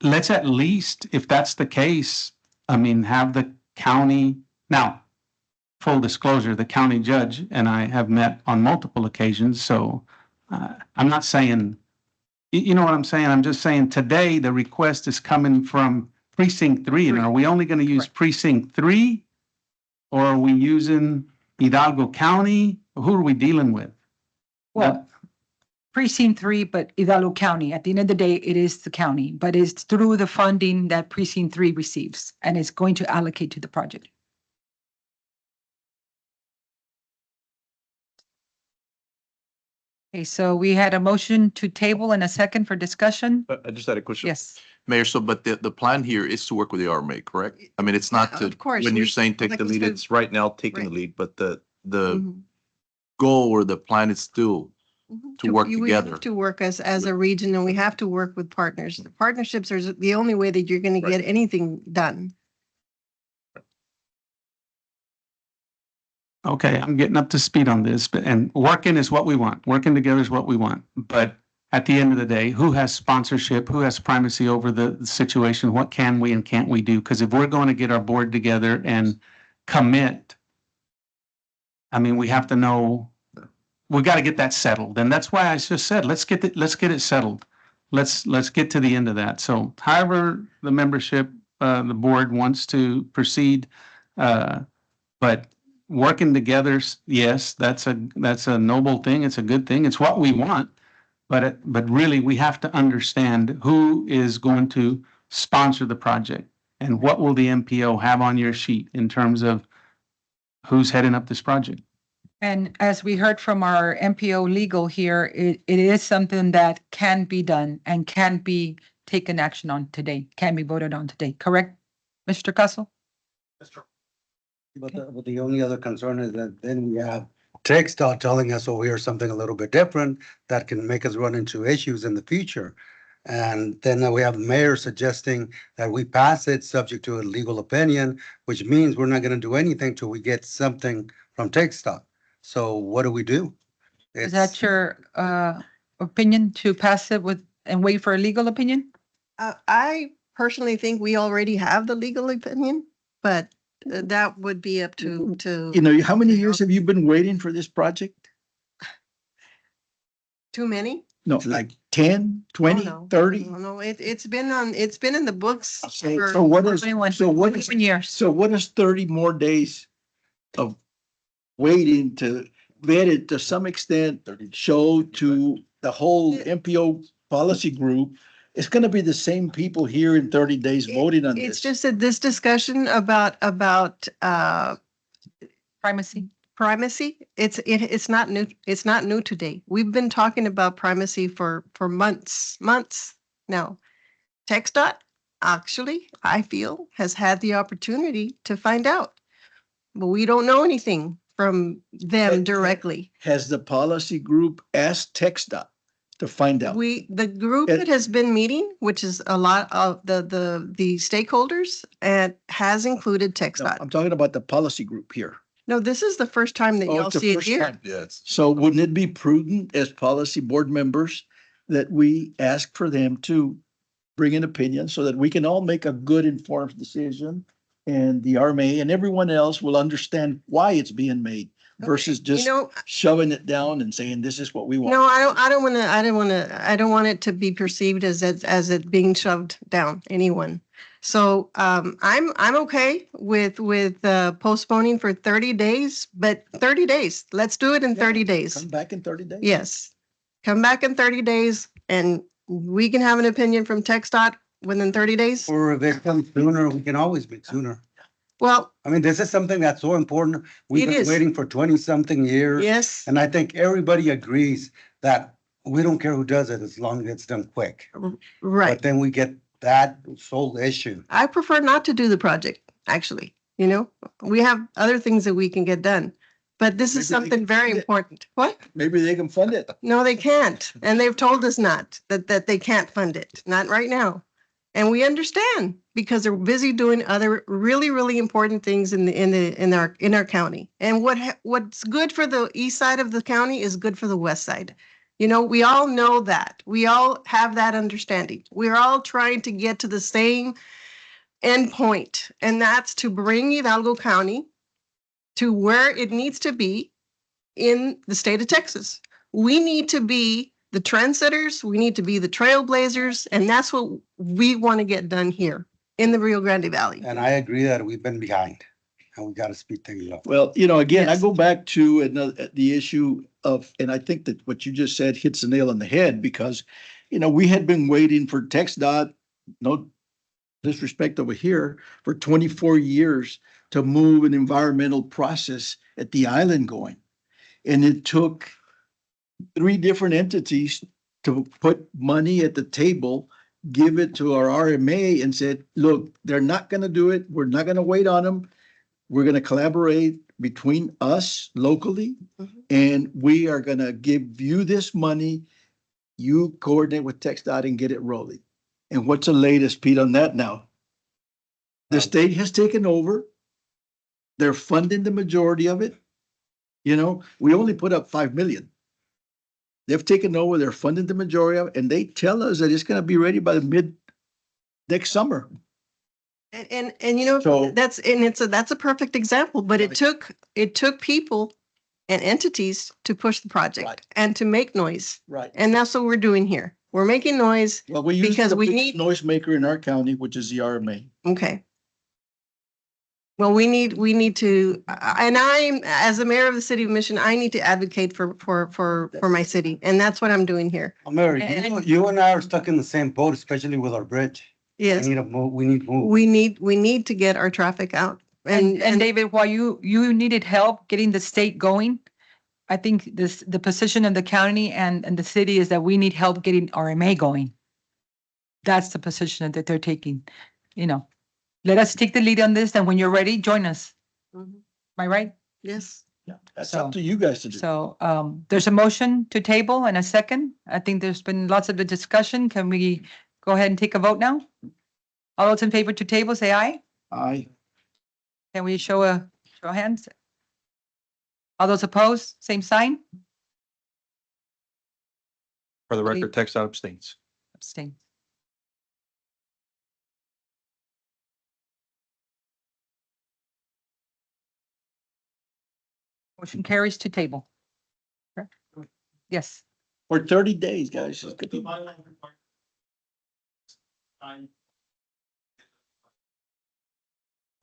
Let's at least, if that's the case, have the county. Now, full disclosure, the county judge and I have met on multiple occasions, so I'm not saying, you know what I'm saying? I'm just saying today the request is coming from precinct 3. And are we only going to use precinct 3? Or are we using Hidalgo County? Who are we dealing with? Well, precinct 3, but Hidalgo County. At the end of the day, it is the county, but it's through the funding that precinct 3 receives, and it's going to allocate to the project. Okay, so we had a motion to table and a second for discussion. I just had a question. Yes. Mayor, so but the plan here is to work with the RMA, correct? I mean, it's not Yeah, to, of course, when you're we- saying take like the we lead, said- it's right now taking the Right. lead, but the Mhm. goal or the plan is still Mhm. to work We together. have to work as a region, and we have to work with partners. The partnerships are the only way that you're going to Right. get anything done. Okay, I'm getting up to speed on this, and working is what we want. Working together is what we want. But at the end of the day, who has sponsorship? Who has primacy over the situation? What can we and can't we do? Because if we're going to get our board together and commit, we have to know we got to get that settled. And that's why I just said, let's get it settled. Let's get to the end of that. So however the membership, the board wants to proceed, but working together, yes, that's a noble thing. It's a good thing. It's what we want. But really, we have to understand who is going to sponsor the project and what will the MPO have on your sheet in terms of who's heading up this project. And as we heard from our MPO legal here, it is something that can be done and can be taken action on today, can be voted on today, correct, Mr. Castle? But the only other concern is that then we have TechStop telling us, oh, here's something a little bit different that can make us run into issues in the future. And then we have the mayor suggesting that we pass it subject to a legal opinion, which means we're not going to do anything till we get something from TechStop. So what do we do? Is that your opinion to pass it with and wait for a legal opinion? I personally think we already have the legal opinion, but that would be up to. You know, how many years have you been waiting for this project? Too many? No, like 10, 20, Oh, no. 30? No, it's been in the books. for- So what is, 21, so what 21 years. So what is 30 more days of waiting to vet it to some extent, show to the whole MPO policy group? It's gonna be the same people here in 30 days voting on It's this. just that this discussion about Primacy. primacy, it's not new. It's not new today. We've been talking about primacy for months now. TxDOT actually, I feel, has had the opportunity to find out, but we don't know anything from them directly. Has the policy group asked TxDOT to find out? The group that has been meeting, which is a lot of the stakeholders, and has included No, TxDOT. I'm talking about the policy group here. No, this is the first time that Oh, y'all it's the see it first here. time. Yes. So wouldn't it be prudent as policy board members that we ask for them to bring an opinion so that we can all make a good informed decision? And the RMA and everyone else will understand why it's being made versus You just know, shoving it down and saying, this is what we want. no, I don't want it to be perceived as it being shoved down anyone. So, I'm okay with postponing for 30 days, but 30 days, let's do it in 30 days. Come back in 30 days. Yes. Come back in 30 days and we can have an opinion from TxDOT within 30 days. Or if it comes sooner, we can always make sooner. Well, I mean, this is something that's so important. We've It been is. waiting for 20-something years. yes, And I think everybody agrees that we don't care who does it as long as it's done quick. right. But then we get that sole issue. I prefer not to do the project, actually. You know, we have other things that we can get done, but this is Maybe they something can very fund it. important. What? Maybe they can fund it. No, they can't. And they've told us not, that they can't fund it, not right now. And we understand because they're busy doing other really, really important things in our county. And what's good for the east side of the county is good for the west side. You know, we all know that. We all have that understanding. We're all trying to get to the same end point, and that's to bring Hidalgo County to where it needs to be in the state of Texas. We need to be the trendsetters, we need to be the trailblazers, and that's what we want to get done here in the Rio Grande Valley. And I agree that we've been behind and we got to speed things up. Well, you know, again, I Yes. go back to the issue of, and I think that what you just said hits the nail on the head because, you know, we had been waiting for TxDOT, no disrespect over here, for 24 years to move an environmental process at the island going. And it took 3 different entities to put money at the table, give it to our RMA and said, look, they're not going to do it. We're not going to wait on them. We're going to collaborate between us locally Mhm. and we are going to give you this money. You coordinate with TxDOT and get it rolling. And what's the latest, Pete, on that now? The state has taken over. They're funding the majority of it. You know, we only put up 5 million. They've taken over, they're funding the majority of it, and they tell us that it's gonna be ready by the mid next summer. And you know, So- that's a perfect example, but it took people and entities to push the project Right. and to make noise. Right. And that's what we're doing here. We're making noise. Well, we use Because the we biggest need- noisemaker in our county, which is the RMA. Okay. Well, we need to, and I'm, as the mayor of the city of Mission, I need to advocate for my city. And that's what I'm doing here. Mayor, And- you and I are stuck in the same boat, especially with our bridge. Yes, We need to move, we need to move. we need to get our traffic out. And David, while you needed help getting the state going, I think the position of the county and the city is that we need help getting RMA going. That's the position that they're taking, you know. Let us take the lead on this, and when you're ready, join us. Mhm. Am I right? Yes. Yeah, that's So- up to you guys to do. So there's a motion to table and a second. I think there's been lots of the discussion. Can we go ahead and take a vote now? All those in favor to table, say aye. Can we show of hands? All those opposed, same sign? For the Okay. record, TxDOT abstains. Abstain. Motion carries to table. Correct? Yes. For 30 days, guys. It's good.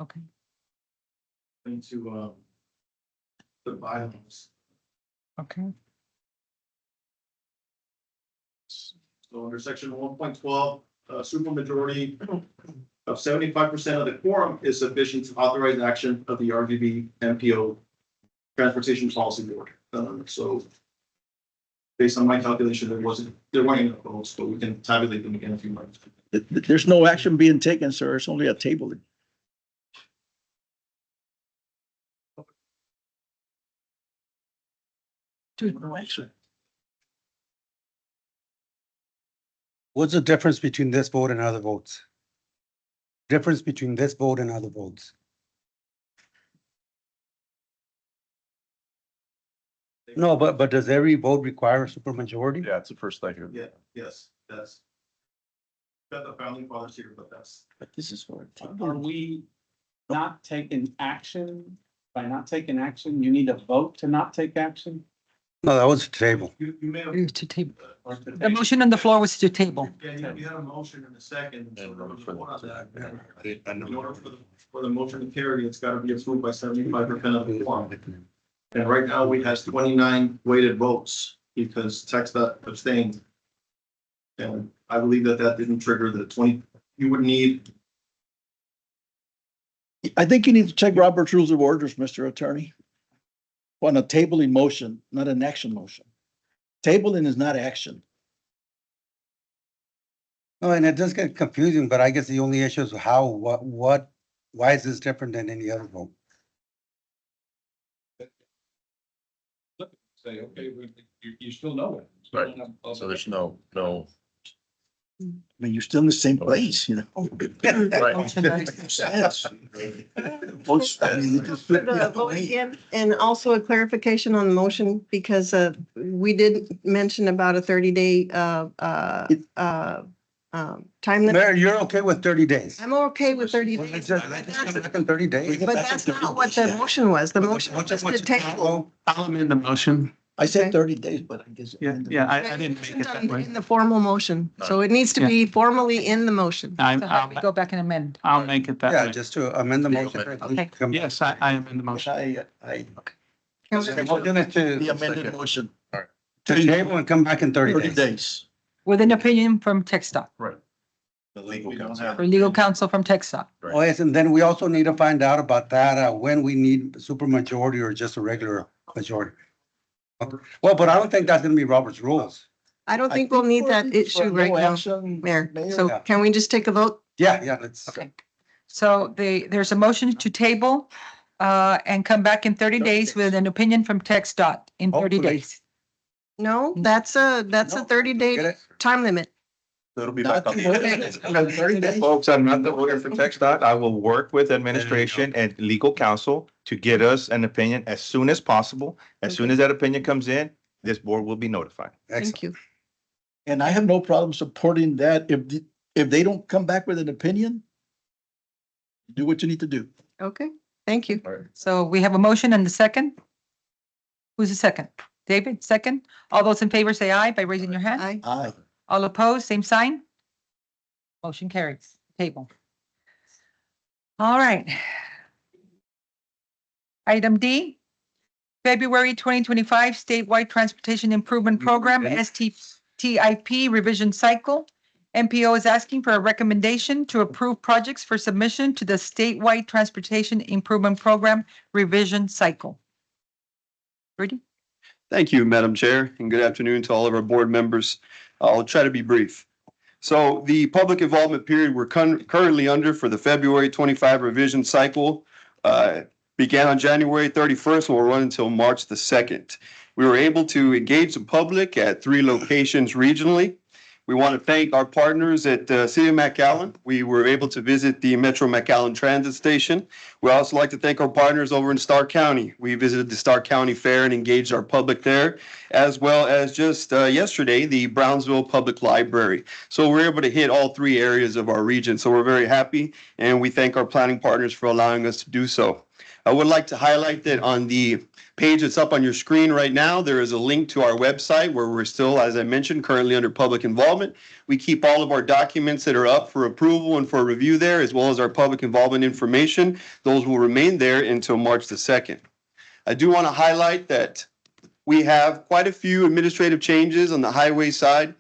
Okay. Into, the bylaws. Okay. So under section 1.12, supermajority of 75% of the quorum is sufficient to authorize action of the RGVMPO Transportation Policy Board. So based on my calculation, there weren't enough votes, but we can tabulate them again if you like. There's no action being taken, sir. It's only a tabling. No action. What's the difference between this vote and other votes? Difference between this vote and other votes? No, but does every vote require a supermajority? Yeah, it's the first thing here. Yeah, yes, that's. Got the founding fathers here, but that's. But this is for a Are table. we not taking action? By not taking action, you need a vote to not take action? No, that was a table. You may have. To table. The motion on the floor was to table. Yeah, you had a motion in a second. So And there was a vote on that. I In order for the motion to carry, it's gotta be approved by 75% of the quorum. And right now, we have 29 weighted votes because TxDOT abstained. And I believe that didn't trigger the 20, you would need, I think you need to check Robert's Rules of Orders, Mr. Attorney. On a tabling motion, not an action motion. Tabling is not action. No, and it does get confusing, but I guess the only issue is how, what, why is this different than any other vote? Say, okay, you still know it. Right. So there's no. I mean, you're still in the same place, you know? Motion dies. Yes. Votes, I mean, they just flip the other way. And also a clarification on the motion, because we did mention about a 30-day time limit. Mayor, you're okay with 30 days? I'm okay with 30 Well, days. let's just come back in 30 days. But that's not what the motion was. The motion was to table. I'll amend the motion. I said Okay. 30 days, but I guess. I didn't make it that way. In the formal motion, so it needs to be formally in the motion. So have we go back and amend. I'll make it that Yeah, way. just to amend the motion. Okay. Come back. Yes, I amend the motion. I, The motion is the to amended motion, table and come back in 30 30 days. days. With an opinion from TxDOT, The legal We don't counsel. have- or legal counsel from TxDOT. Oh, yes, and then we also need to find out about that, when we need supermajority or just a regular majority. Okay. Well, but I don't think that's gonna be Robert's rules. I don't think we'll need that issue right now, Mayor. So Yeah. can we just take a vote? Yeah, let's. Okay. So there's a motion to table and come back in 30 days with an opinion from TxDOT in 30 Hopefully. days. No, that's a 30-day Get it? time limit. It'll be back on. Folks, I'm not the lawyer for TxDOT. I will work with administration and legal counsel to get us an opinion as soon as possible. As soon as that opinion comes in, this board will be notified. Thank you. And I have no problem supporting that. If they don't come back with an opinion, do what you need to do. Okay, thank you. So we have a motion and the second. Who's the second? David, second. All those in favor say aye by raising your hand. Aye. Aye. All opposed, same sign. Motion carries. Table. All right. Item D, February 2025 Statewide Transportation Improvement Program, STTIP revision cycle. MPO is asking for a recommendation to approve projects for submission to the Statewide Transportation Improvement Program revision cycle. Rudy? Thank you, Madam Chair, and good afternoon to all of our board members. I'll try to be brief. So the public involvement period we're currently under for the February 25 revision cycle began on January 31st and will run until March the 2nd. We were able to engage the public at 3 locations regionally. We want to thank our partners at City of McAllen. We were able to visit the Metro McAllen Transit Station. We also like to thank our partners over in Stark County. We visited the Stark County Fair and engaged our public there, as well as just yesterday, the Brownsville Public Library. So we're able to hit all 3 areas of our region. So we're very happy, and we thank our planning partners for allowing us to do so. I would like to highlight that on the page that's up on your screen right now, there is a link to our website where we're still, as I mentioned, currently under public involvement. We keep all of our documents that are up for approval and for review there, as well as our public involvement information. Those will remain there until March the 2nd. I do want to highlight that we have quite a few administrative changes on the highway side.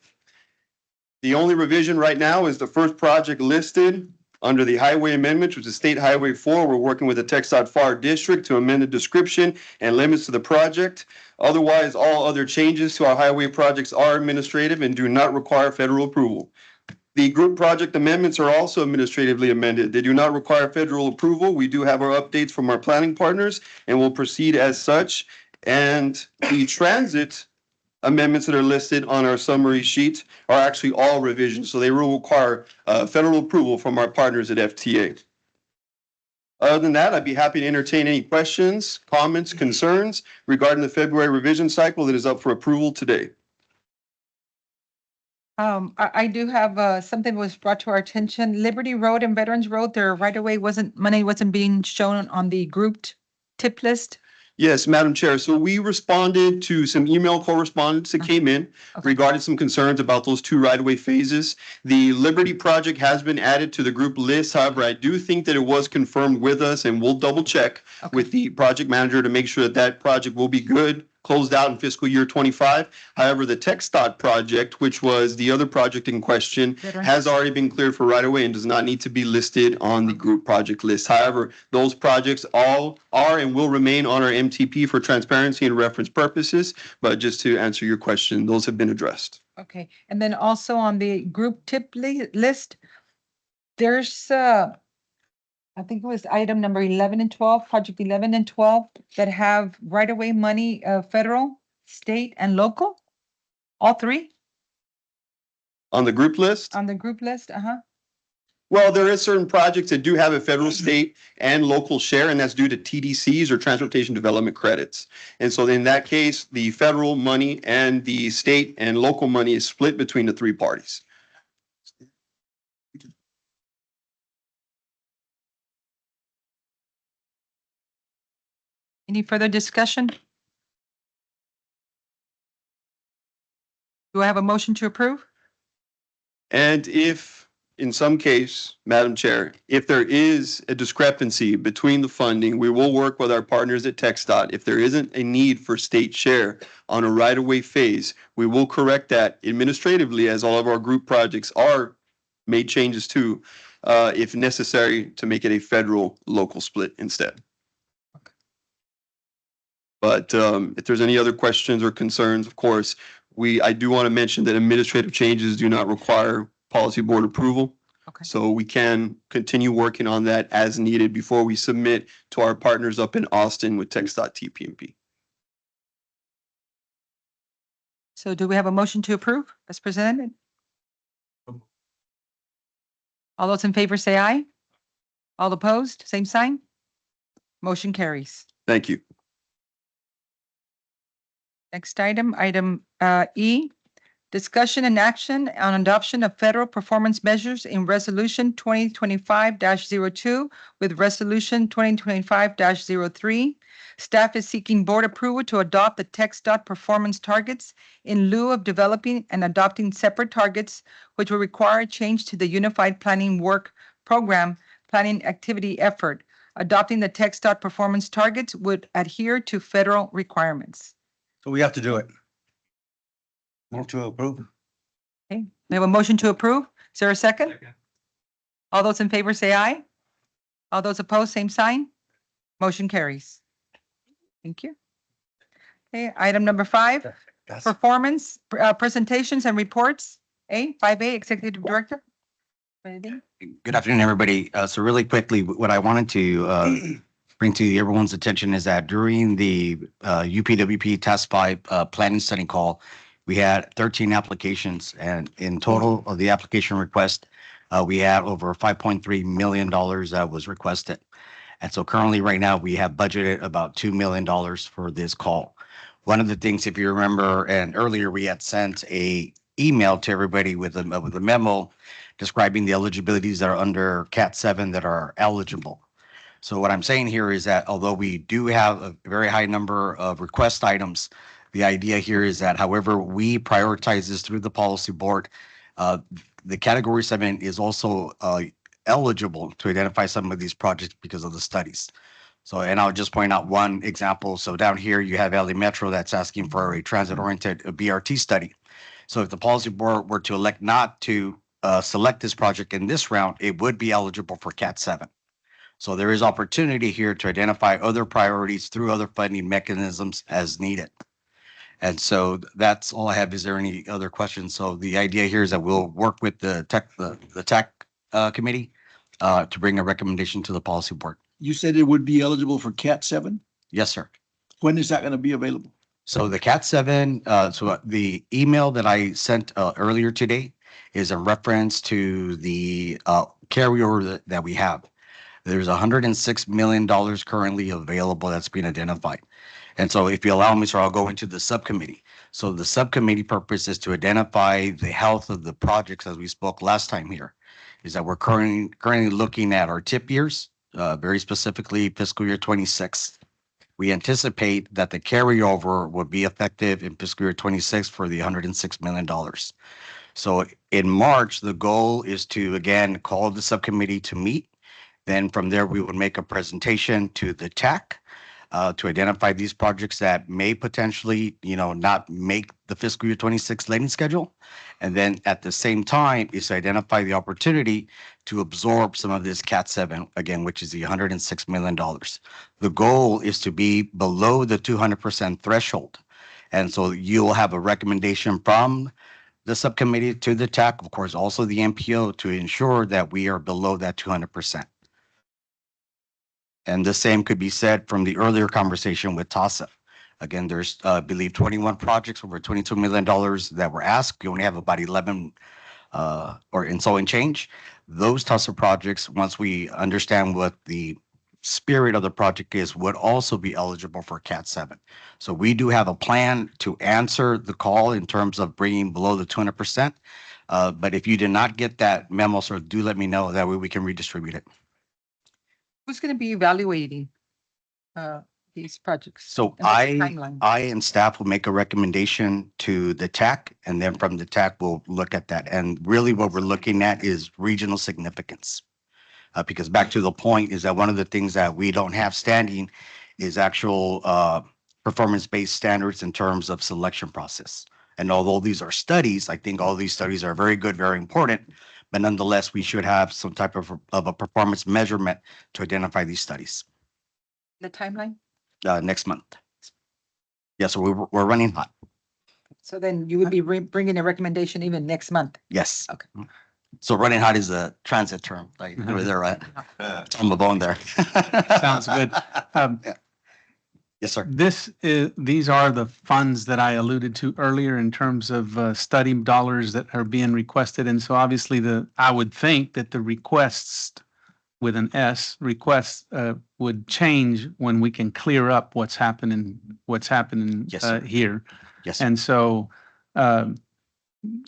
The only revision right now is the first project listed under the highway amendments, which is State Highway 4. We're working with the TxDOT FAR District to amend the description and limits to the project. Otherwise, all other changes to our highway projects are administrative and do not require federal approval. The group project amendments are also administratively amended. They do not require federal approval. We do have our updates from our planning partners and will proceed as such. And the transit amendments that are listed on our summary sheet are actually all revisions, so they will require federal approval from our partners at FTA. Other than that, I'd be happy to entertain any questions, comments, concerns regarding the February revision cycle that is up for approval today. I do have something was brought to our attention. Liberty Road and Veterans Road, their right-of-way money wasn't being shown on the grouped tip list. Yes, Madam Chair. So we responded to some email correspondence that came in regarding some concerns about those 2 right-of-way phases. The Liberty project has been added to the group list. However, I do think that it was confirmed with us, and we'll double check with the project manager to make sure that that project will be good, closed out in fiscal year 25. However, the TxDOT project, which was the other project in question, has already been cleared for right-of-way and does not need to be listed on the group project list. However, those projects all are and will remain on our MTP for transparency and reference purposes. But just to answer your question, those have been addressed. Okay, and then also on the group tip list, there's I think it was item number 11 and 12, project 11 and 12, that have right-of-way money, federal, state, and local, all 3 On the group list? on the group list, Well, there is certain projects that do have a federal, state, and local share, and that's due to TDCs or Transportation Development Credits. And so in that case, the federal money and the state and local money is split between the 3 parties. Any further discussion? Do I have a motion to approve? And if, in some case, Madam Chair, if there is a discrepancy between the funding, we will work with our partners at TxDOT. If there isn't a need for state share on a right-of-way phase, we will correct that administratively, as all of our group projects are made changes to, if necessary, to make it a federal local split instead. But if there's any other questions or concerns, of course, I do want to mention that administrative changes do not require policy board approval. Okay. So we can continue working on that as needed before we submit to our partners up in Austin with TxDOT TPMP. So do we have a motion to approve as presented? All those in favor say aye. All opposed, same sign. Motion carries. Thank you. Next item, item E, Discussion and action on adoption of federal performance measures in Resolution 2025-02 with Resolution 2025-03. Staff is seeking board approval to adopt the TxDOT performance targets in lieu of developing and adopting separate targets, which will require a change to the Unified Planning Work Program planning activity effort. Adopting the TxDOT performance targets would adhere to federal requirements. So we have to do it. Move to approve. Okay, we have a motion to approve. Is there a second? All those in favor say aye. All those opposed, same sign. Motion carries. Thank you. Okay, item number 5, performance, presentations and reports. 5A, Executive Director. Anything? Good afternoon, everybody. So really quickly, what I wanted to bring to everyone's attention is that during the UPWP Task 5 planning study call, we had 13 applications, and in total of the application request, we had over $5.3 million that was requested. And so currently, right now, we have budgeted about $2 million for this call. One of the things, if you remember, and earlier we had sent a email to everybody with a memo describing the eligibilities that are under Cat 7 that are eligible. So what I'm saying here is that although we do have a very high number of request items, the idea here is that however we prioritize this through the policy board, the category 7 is also eligible to identify some of these projects because of the studies. So, and I'll just point out one example. So down here, you have LA Metro that's asking for a transit-oriented BRT study. So if the policy board were to elect not to select this project in this round, it would be eligible for Cat 7. So there is opportunity here to identify other priorities through other funding mechanisms as needed. And so that's all I have. Is there any other questions? So the idea here is that we'll work with the TAC committee to bring a recommendation to the policy board. You said it would be eligible for Cat 7? Yes, sir. When is that going to be available? So the Cat 7, so the email that I sent earlier today is a reference to the carryover that we have. There's $106 million currently available that's being identified. And so if you allow me, sir, I'll go into the subcommittee. So the subcommittee purpose is to identify the health of the projects, as we spoke last time here, is that we're currently looking at our tip years, very specifically fiscal year 26. We anticipate that the carryover will be effective in fiscal year 26 for the $106 million. So in March, the goal is to, again, call the subcommittee to meet. Then from there, we would make a presentation to the TAC to identify these projects that may potentially, not make the fiscal year 26 lending schedule. And then at the same time is to identify the opportunity to absorb some of this Cat 7, again, which is the $106 million. The goal is to be below the 200% threshold. And so you'll have a recommendation from the subcommittee to the TAC, of course, also the MPO, to ensure that we are below that 200%. And the same could be said from the earlier conversation with TASA. Again, there's, I believe, 21 projects over $22 million that were asked. We only have about 11 or in so and change. Those TASA projects, once we understand what the spirit of the project is, would also be eligible for Cat 7. So we do have a plan to answer the call in terms of bringing below the 200%. But if you did not get that memo, sir, do let me know. That way we can redistribute it. Who's going to be evaluating these projects? So And what's the timeline? I and staff will make a recommendation to the TAC, and then from the TAC, we'll look at that. And really what we're looking at is regional significance. Because back to the point is that one of the things that we don't have standing is actual performance-based standards in terms of selection process. And although these are studies, I think all these studies are very good, very important, but nonetheless, we should have some type of a performance measurement to identify these studies. The timeline? Next month. Yeah, so we're running hot. So then you would be bringing a recommendation even next month? Yes. Okay. So running hot is a transit term, like where they're at. It's on the bone there. Sounds good. Yeah. Yes, sir. These are the funds that I alluded to earlier in terms of study dollars that are being requested. And so obviously I would think that the requests with an S requests would change when we can clear up what's happening Yes, sir. here. Yes, sir. And so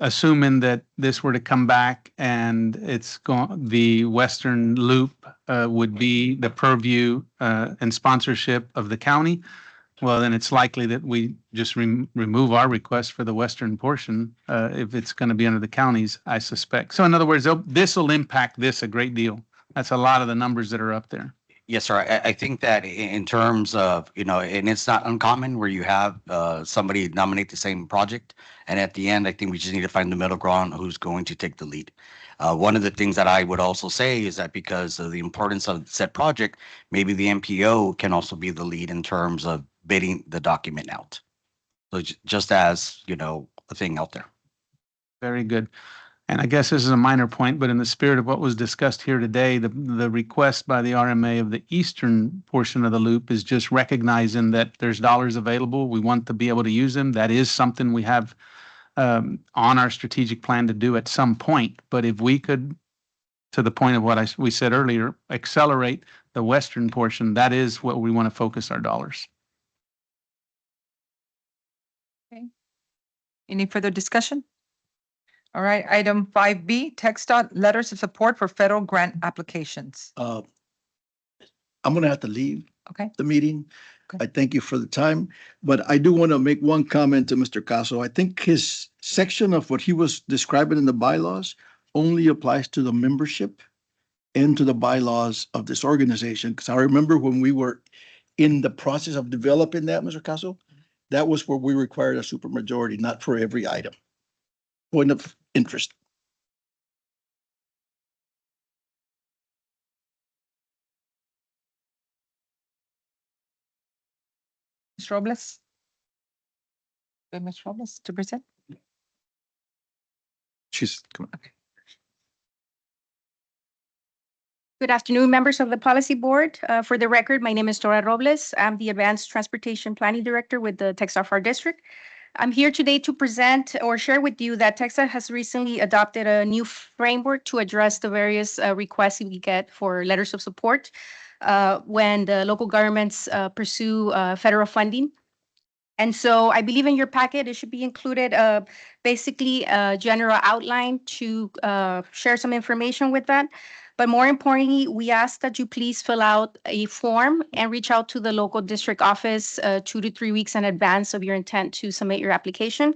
assuming that this were to come back and the Western Loop would be the purview and sponsorship of the county, well, then it's likely that we just remove our request for the western portion if it's going to be under the counties, I suspect. So in other words, this will impact this a great deal. That's a lot of the numbers that are up there. Yes, sir. I think that in terms of, and it's not uncommon where you have somebody nominate the same project. And at the end, I think we just need to find the middle ground who's going to take the lead. One of the things that I would also say is that because of the importance of said project, maybe the MPO can also be the lead in terms of bidding the document out. So just as, a thing out there. Very good. And I guess this is a minor point, but in the spirit of what was discussed here today, the request by the RMA of the eastern portion of the loop is just recognizing that there's dollars available. We want to be able to use them. That is something we have on our strategic plan to do at some point. But if we could, to the point of what we said earlier, accelerate the western portion, that is what we want to focus our dollars. Okay. Any further discussion? All right, item 5B, TxDOT letters of support for federal grant applications. I'm gonna have to leave Okay. the meeting. Okay. I thank you for the time, but I do want to make one comment to Mr. Caso. I think his section of what he was describing in the bylaws only applies to the membership and to the bylaws of this organization. Because I remember when we were in the process of developing that, Mr. Caso, that was where we required a supermajority, not for every item. Point of interest. Ms. Robles? Ms. Robles to present? She's, come on. Good afternoon, members of the Policy Board. For the record, my name is Dora Robles. I'm the Advanced Transportation Planning Director with the TxDOT FAR District. I'm here today to present or share with you that TxDOT has recently adopted a new framework to address the various requests we get for letters of support when the local governments pursue federal funding. And so I believe in your packet, it should be included basically a general outline to share some information with that. But more importantly, we ask that you please fill out a form and reach out to the local district office 2 to 3 weeks in advance of your intent to submit your application.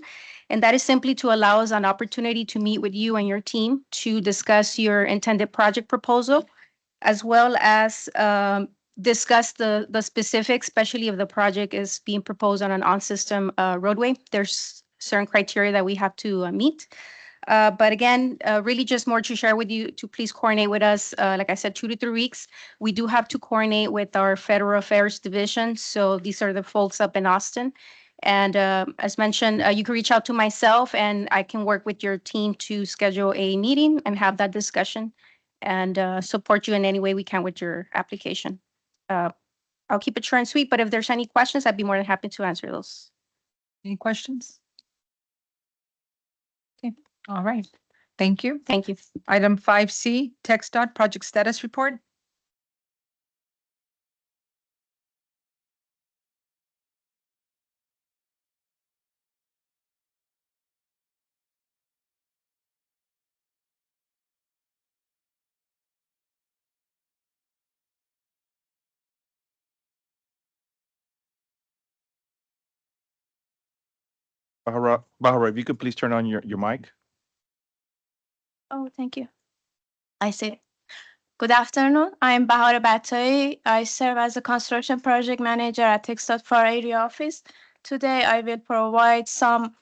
And that is simply to allow us an opportunity to meet with you and your team to discuss your intended project proposal, as well as discuss the specifics, especially if the project is being proposed on an on-system roadway. There's certain criteria that we have to meet. But again, really just more to share with you to please coordinate with us. Like I said, 2 to 3 weeks. We do have to coordinate with our Federal Affairs Division. So these are the folks up in Austin. And as mentioned, you can reach out to myself and I can work with your team to schedule a meeting and have that discussion and support you in any way we can with your application. I'll keep it short and sweet, but if there's any questions, I'd be more than happy to answer those. Any questions? Okay, all right. Thank you. Thank you. Item 5C, TxDOT project status report. Bahara, if you could please turn on your mic. Oh, thank you. I see. Good afternoon. I'm Bahara Batai. I serve as a construction project manager at TxDOT FAR area office. Today, I will provide some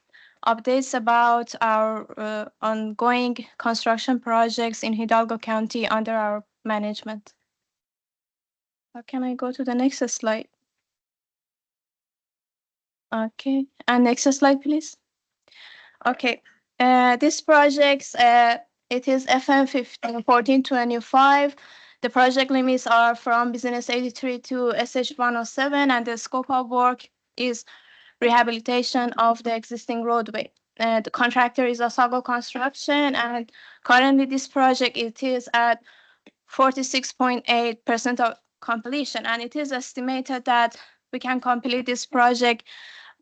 updates about our ongoing construction projects in Hidalgo County under our management. Can I go to the next slide? Okay, and next slide, please. Okay, this project, it is FM 1425. The project limits are from Business 83 to SH 107, and the scope of work is rehabilitation of the existing roadway. The contractor is Osago Construction, and currently this project, it is at 46.8% of completion, and it is estimated that we can complete this project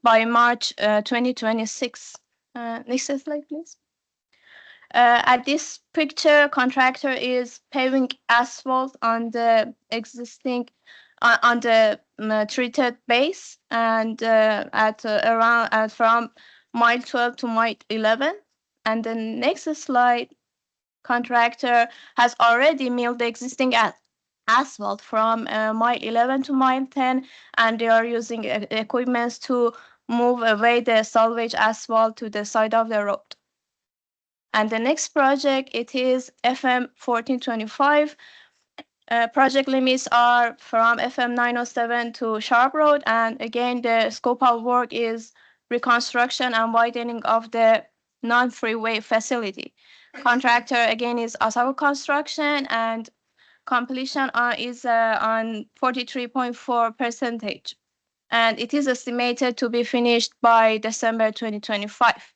by March 2026. Next slide, please. At this picture, contractor is paving asphalt on the existing, on the treated base and at around from mile 12 to mile 11. And the next slide, contractor has already milled the existing asphalt from mile 11 to mile 10, and they are using equipments to move away the salvage asphalt to the side of the road. And the next project, it is FM 1425. Project limits are from FM 907 to Sharp Road. And again, the scope of work is reconstruction and widening of the non-freeway facility. Contractor again is Asago Construction, and completion is on 43.4%. And it is estimated to be finished by December 2025.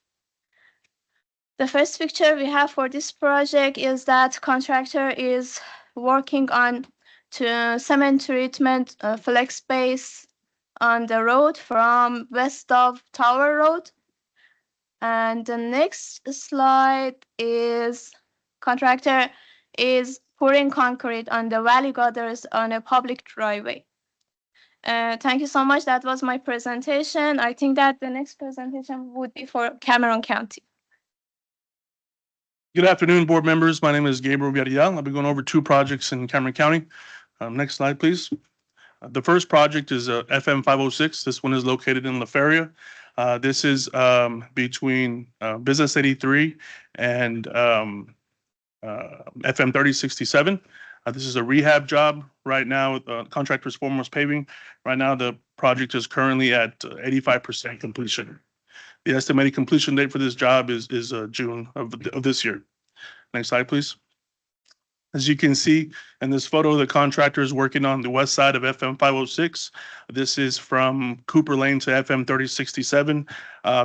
The first picture we have for this project is that contractor is working on cement treatment flex base on the road from west of Tower Road. And the next slide is contractor is pouring concrete on the valley gutters on a public driveway. Thank you so much. That was my presentation. I think that the next presentation would be for Cameron County. Good afternoon, board members. My name is Gabriel Villarreal. I'll be going over two projects in Cameron County. Next slide, please. The first project is FM 506. This one is located in La Feria. This is between Business 83 and FM 3067. This is a rehab job right now. Contractor's foremost paving. Right now, the project is currently at 85% completion. The estimated completion date for this job is June of this year. Next slide, please. As you can see in this photo, the contractor is working on the west side of FM 506. This is from Cooper Lane to FM 3067.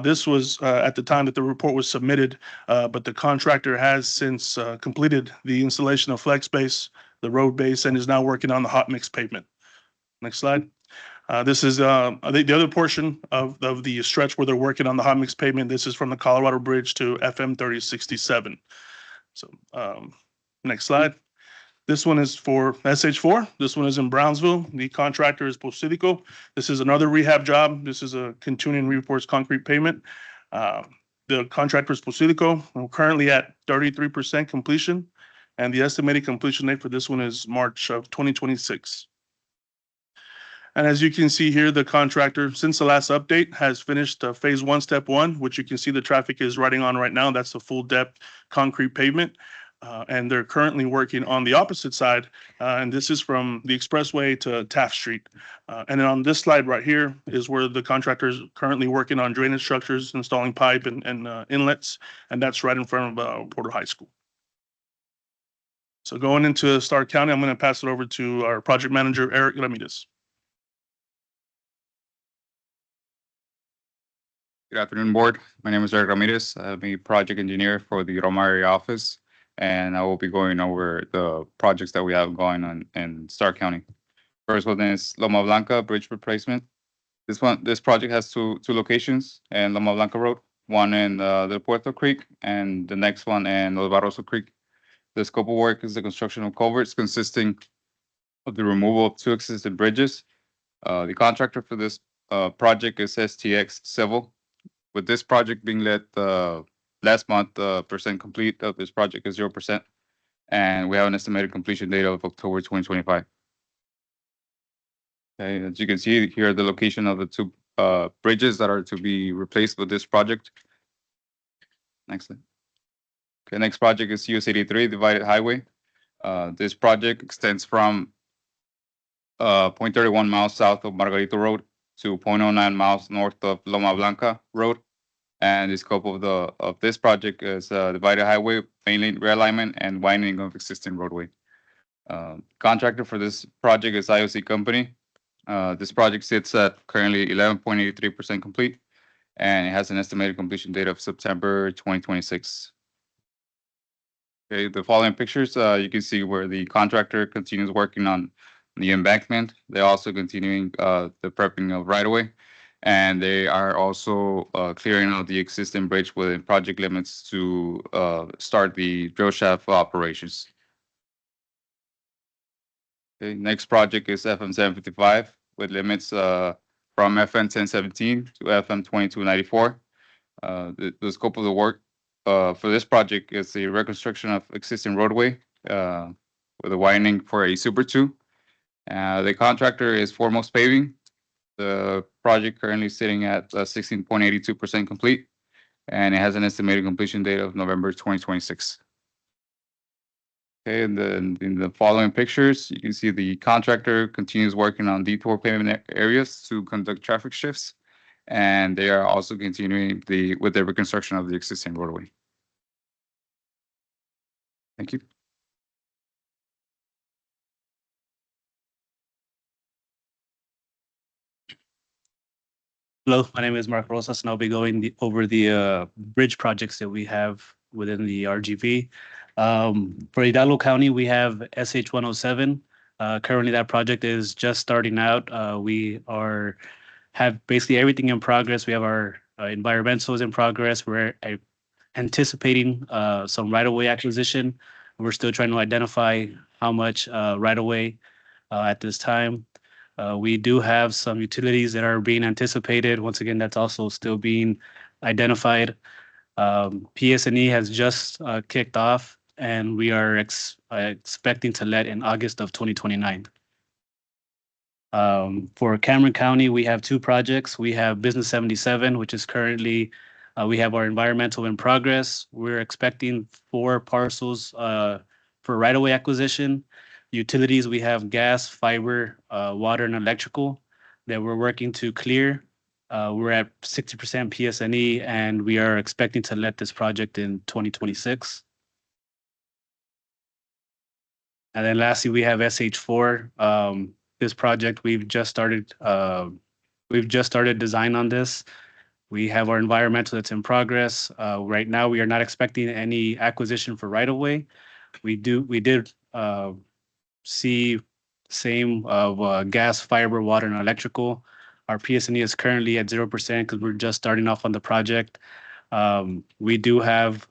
This was at the time that the report was submitted, but the contractor has since completed the installation of flex base, the road base, and is now working on the hot mix pavement. Next slide. This is the other portion of the stretch where they're working on the hot mix pavement. This is from the Colorado Bridge to FM 3067. So next slide. This one is for SH4. This one is in Brownsville. The contractor is Positico. This is another rehab job. This is a continuing reinforced concrete pavement. The contractor is Positico. We're currently at 33% completion, and the estimated completion date for this one is March of 2026. And as you can see here, the contractor, since the last update, has finished phase one, step one, which you can see the traffic is riding on right now. That's the full depth concrete pavement. And they're currently working on the opposite side. And this is from the expressway to Taft Street. And then on this slide right here is where the contractor is currently working on drainage structures, installing pipe and inlets. And that's right in front of Porter High School. So going into Stark County, I'm going to pass it over to our project manager, Eric Ramirez. Good afternoon, board. My name is Eric Ramirez. I'm a project engineer for the Roma area office, and I will be going over the projects that we have going on in Stark County. First one is Loma Blanca Bridge Replacement. This project has two locations in Loma Blanca Road, one in the Puerto Creek and the next one in Los Barroso Creek. The scope of work is the construction of culverts consisting of the removal of two existing bridges. The contractor for this project is STX Civil. With this project being led last month, percent complete of this project is 0%, and we have an estimated completion date of October 2025. Okay, as you can see here, the location of the two bridges that are to be replaced with this project. Next slide. Okay, next project is US 83 Divided Highway. This project extends from 0.31 miles south of Margarito Road to 0.09 miles north of Loma Blanca Road. And the scope of this project is divided highway, main lane realignment, and widening of existing roadway. Contractor for this project is IOC Company. This project sits at currently 11.83% complete, and it has an estimated completion date of September 2026. Okay, the following pictures, you can see where the contractor continues working on the embankment. They're also continuing the prepping of right-of-way. And they are also clearing out the existing bridge within project limits to start the drill shaft operations. Okay, next project is FM 755 with limits from FM 1017 to FM 2294. The scope of the work for this project is the reconstruction of existing roadway with a widening for a Super 2. The contractor is Foremost Paving. The project currently sitting at 16.82% complete, and it has an estimated completion date of November 2026. Okay, and then in the following pictures, you can see the contractor continues working on detour pavement areas to conduct traffic shifts, and they are also continuing with the reconstruction of the existing roadway. Thank you. Hello, my name is Mark Rosas, and I'll be going over the bridge projects that we have within the RGV. For Hidalgo County, we have SH 107. Currently, that project is just starting out. We have basically everything in progress. We have our environmentals in progress. We're anticipating some right-of-way acquisition. We're still trying to identify how much right-of-way at this time. We do have some utilities that are being anticipated. Once again, that's also still being identified. PS&E has just kicked off, and we are expecting to let in August of 2029. For Cameron County, we have two projects. We have Business 77, which is currently, we have our environmental in progress. We're expecting 4 parcels for right-of-way acquisition. Utilities, we have gas, fiber, water, and electrical that we're working to clear. We're at 60% PS&E, and we are expecting to let this project in 2026. And then lastly, we have SH4. This project, we've just started design on this. We have our environmental that's in progress. Right now, we are not expecting any acquisition for right-of-way. We did see same of gas, fiber, water, and electrical. Our PS&E is currently at 0% because we're just starting off on the project. We do have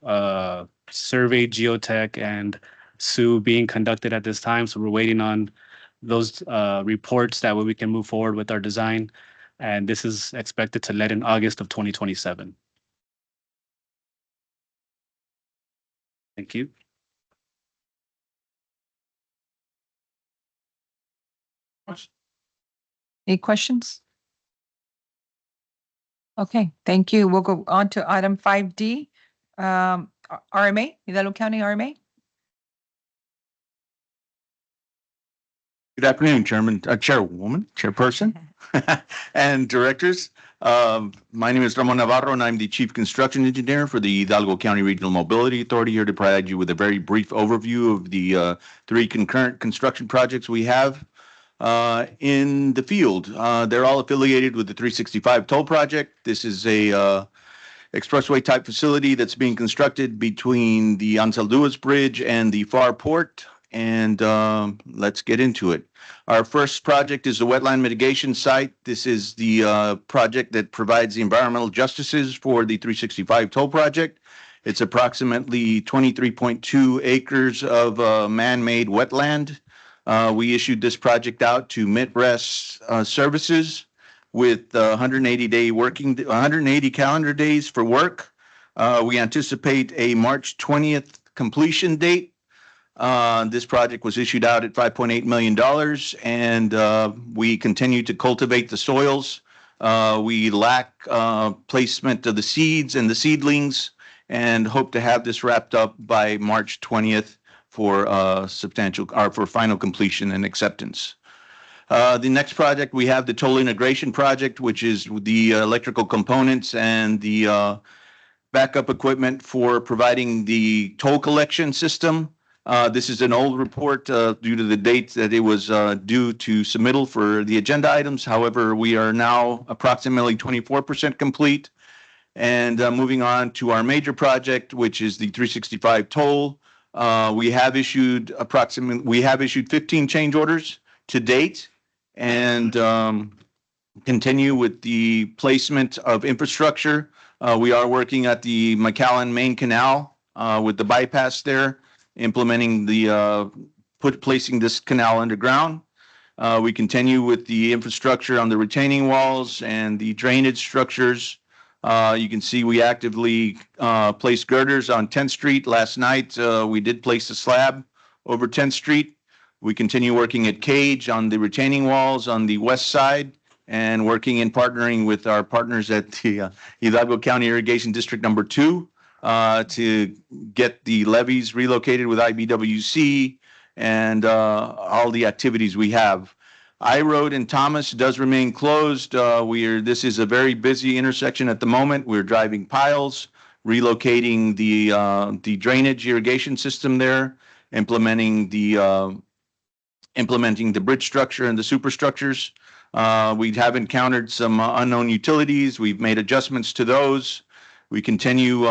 survey, geotech, and SU being conducted at this time, so we're waiting on those reports. That way we can move forward with our design, and this is expected to let in August of 2027. Thank you. Any questions? Okay, thank you. We'll go on to item 5D. RMA, Hidalgo County RMA. Good afternoon, Chairwoman, Chairperson, and Directors. My name is Ramon Navarro, and I'm the Chief Construction Engineer for the Hidalgo County Regional Mobility Authority, here to provide you with a very brief overview of the 3 concurrent construction projects we have in the field. They're all affiliated with the 365 toll project. This is a expressway type facility that's being constructed between the Ansalduas Bridge and the Far Port. And let's get into it. Our first project is the wetland mitigation site. This is the project that provides the environmental justices for the 365 toll project. It's approximately 23.2 acres of man-made wetland. We issued this project out to MitRest Services with 180 calendar days for work. We anticipate a March 20th completion date. This project was issued out at $5.8 million, and we continue to cultivate the soils. We lack placement of the seeds and the seedlings, and hope to have this wrapped up by March 20th for for final completion and acceptance. The next project, we have the toll integration project, which is the electrical components and the backup equipment for providing the toll collection system. This is an old report due to the date that it was due to submittal for the agenda items. However, we are now approximately 24% complete. And moving on to our major project, which is the 365 toll. We have issued 15 change orders to date. And continue with the placement of infrastructure. We are working at the McAllen Main Canal with the bypass there, implementing the placing this canal underground. We continue with the infrastructure on the retaining walls and the drainage structures. You can see we actively placed girders on 10th Street. Last night, we did place a slab over 10th Street. We continue working at Cage on the retaining walls on the west side and working in partnering with our partners at the Hidalgo County Irrigation District Number 2 to get the levees relocated with IBWC and all the activities we have. I Road in Thomas does remain closed. This is a very busy intersection at the moment. We're driving piles, relocating the drainage irrigation system there, implementing the bridge structure and the superstructures. We have encountered some unknown utilities. We've made adjustments to those. We continue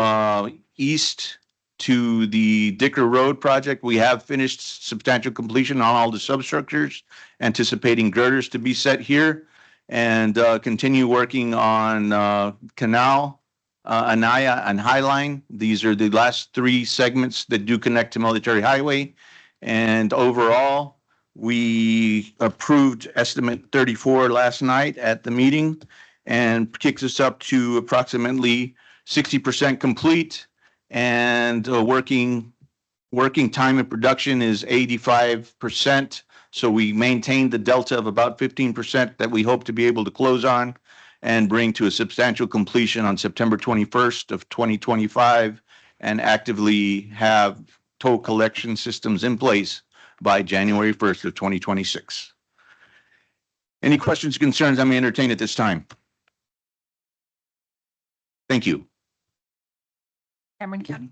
east to the Dicker Road project. We have finished substantial completion on all the substructures, anticipating girders to be set here, and continue working on Canal, Anaya, and Highline. These are the last 3 segments that do connect to Military Highway. And overall, we approved estimate 34 last night at the meeting and kicks us up to approximately 60% complete. And working time in production is 85%. So we maintain the delta of about 15% that we hope to be able to close on and bring to a substantial completion on September 21st of 2025 and actively have toll collection systems in place by January 1st of 2026. Any questions or concerns I may entertain at this time? Thank you. Cameron County.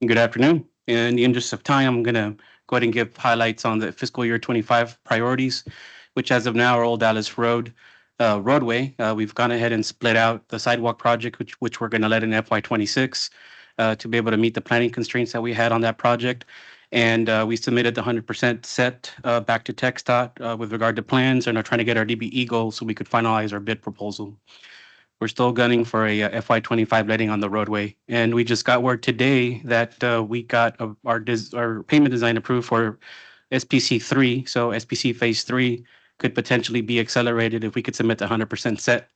Good afternoon. In the interest of time, I'm going to go ahead and give highlights on the fiscal year 25 priorities, which as of now are Old Dallas Road roadway. We've gone ahead and split out the sidewalk project, which we're going to let in FY26 to be able to meet the planning constraints that we had on that project. And we submitted the 100% set back to TxDOT with regard to plans and are trying to get our DBE goal so we could finalize our bid proposal. We're still gunning for a FY25 letting on the roadway. And we just got word today that we got our payment design approved for SPC 3. So SPC Phase 3 could potentially be accelerated if we could submit the 100% set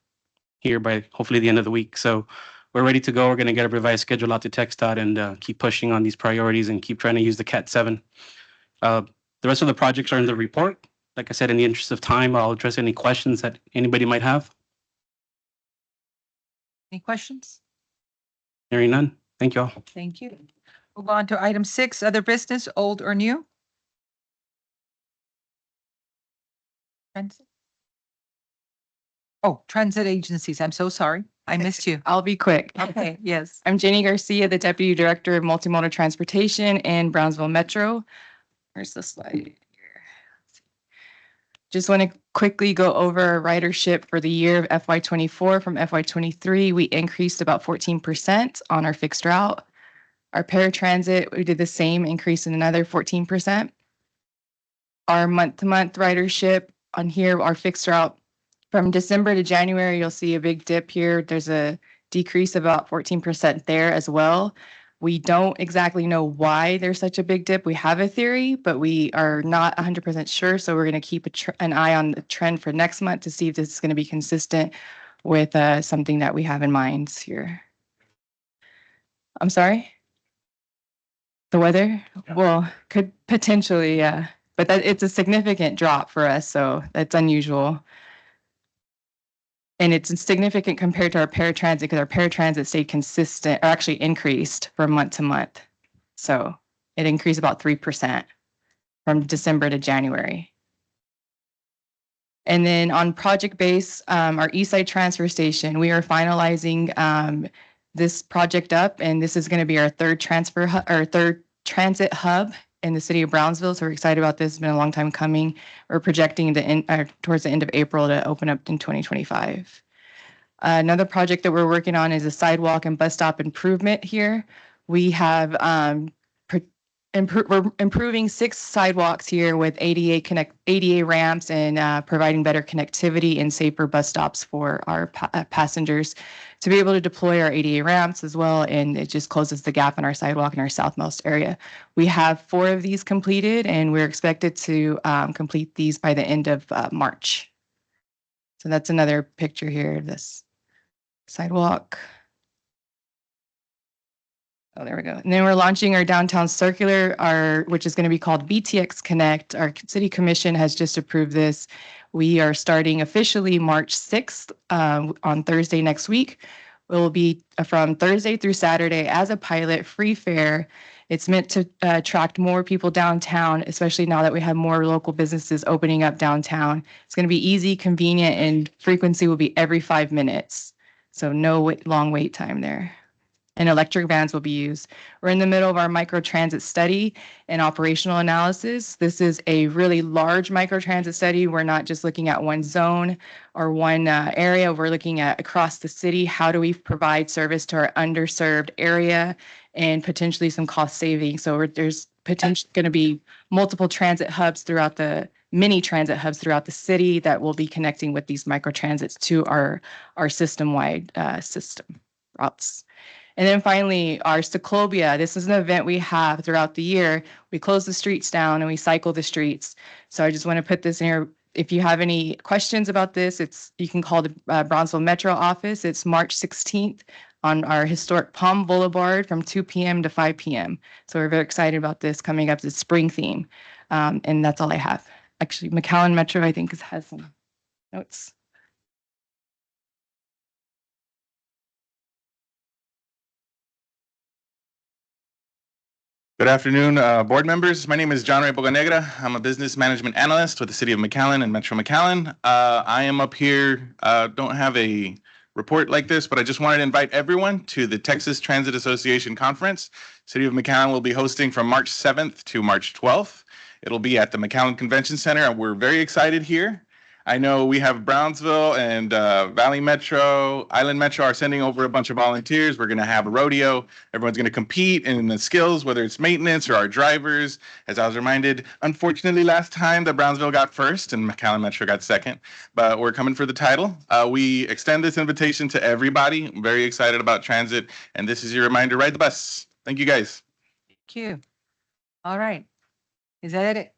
here by hopefully the end of the week. So we're ready to go. We're going to get a revised schedule out to TxDOT and keep pushing on these priorities and keep trying to use the CAT 7. The rest of the projects are in the report. Like I said, in the interest of time, I'll address any questions that anybody might have. Any questions? Hearing none. Thank you all. Thank you. Move on to item 6, other business, old or new? Transit? Oh, transit agencies. I'm so sorry. I missed you. I'll be quick. Okay, yes. I'm Jenny Garcia, the Deputy Director of Multimodal Transportation in Brownsville Metro. Where's the slide here? Just want to quickly go over ridership for the year of FY24 from FY23. We increased about 14% on our fixed route. Our paratransit, we did the same, increase in another 14%. Our month-to-month ridership on here, our fixed route, from December to January, you'll see a big dip here. There's a decrease of about 14% there as well. We don't exactly know why there's such a big dip. We have a theory, but we are not 100% sure. So we're going to keep an eye on the trend for next month to see if this is going to be consistent with something that we have in mind here. I'm sorry? The weather? Well, could potentially, yeah. But it's a significant drop for us, so that's unusual. And it's significant compared to our paratransit because our paratransit stayed consistent or actually increased from month to month. So it increased about 3% from December to January. And then on project base, our Eastside Transfer Station, we are finalizing this project up, and this is going to be our third transit hub in the city of Brownsville. So we're excited about this. It's been a long time coming. We're projecting towards the end of April to open up in 2025. Another project that we're working on is a sidewalk and bus stop improvement here. We have we're improving 6 sidewalks here with ADA ramps and providing better connectivity and safer bus stops for our passengers to be able to deploy our ADA ramps as well. And it just closes the gap in our sidewalk in our southmost area. We have 4 of these completed, and we're expected to complete these by the end of March. So that's another picture here of this sidewalk. Oh, there we go. And then we're launching our downtown circular, which is going to be called BTX Connect. Our city commission has just approved this. We are starting officially March 6th on Thursday next week. It will be from Thursday through Saturday as a pilot, free fare. It's meant to attract more people downtown, especially now that we have more local businesses opening up downtown. It's going to be easy, convenient, and frequency will be every 5 minutes. So no long wait time there. And electric vans will be used. We're in the middle of our microtransit study and operational analysis. This is a really large microtransit study. We're not just looking at one zone or one area. We're looking at across the city. How do we provide service to our underserved area and potentially some cost savings? So there's potentially going to be multiple transit hubs throughout mini transit hubs throughout the city that will be connecting with these microtransits to our system-wide system routes. And then finally, our Ciclobia. This is an event we have throughout the year. We close the streets down and we cycle the streets. So I just want to put this in here. If you have any questions about this, you can call the Brownsville Metro office. It's March 16th on our historic Palm Boulevard from 2 p.m. to 5 p.m. So we're very excited about this coming up, the spring theme. And that's all I have. Actually, McAllen Metro, I think, has some notes. Good afternoon, board members. My name is John Ray Bocanegra. I'm a business management analyst with the city of McAllen and Metro McAllen. I am up here, don't have a report like this, but I just wanted to invite everyone to the Texas Transit Association Conference. City of McAllen will be hosting from March 7th to March 12th. It'll be at the McAllen Convention Center, and we're very excited here. I know we have Brownsville and Valley Metro, Island Metro are sending over a bunch of volunteers. We're going to have a rodeo. Everyone's going to compete in the skills, whether it's maintenance or our drivers. As I was reminded, unfortunately, last time that Brownsville got first and McAllen Metro got second, but we're coming for the title. We extend this invitation to everybody. I'm very excited about transit, and this is your reminder, ride the bus. Thank you, guys. Thank you. All right. Is that it?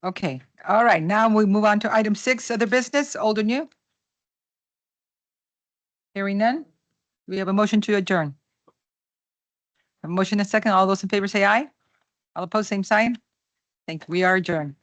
Okay. All right. Now we move on to item 6, other business, old or new? Hearing none. We have a motion to adjourn. A motion and second. All those in favor say aye. All opposed, same sign. Thank you. We are adjourned.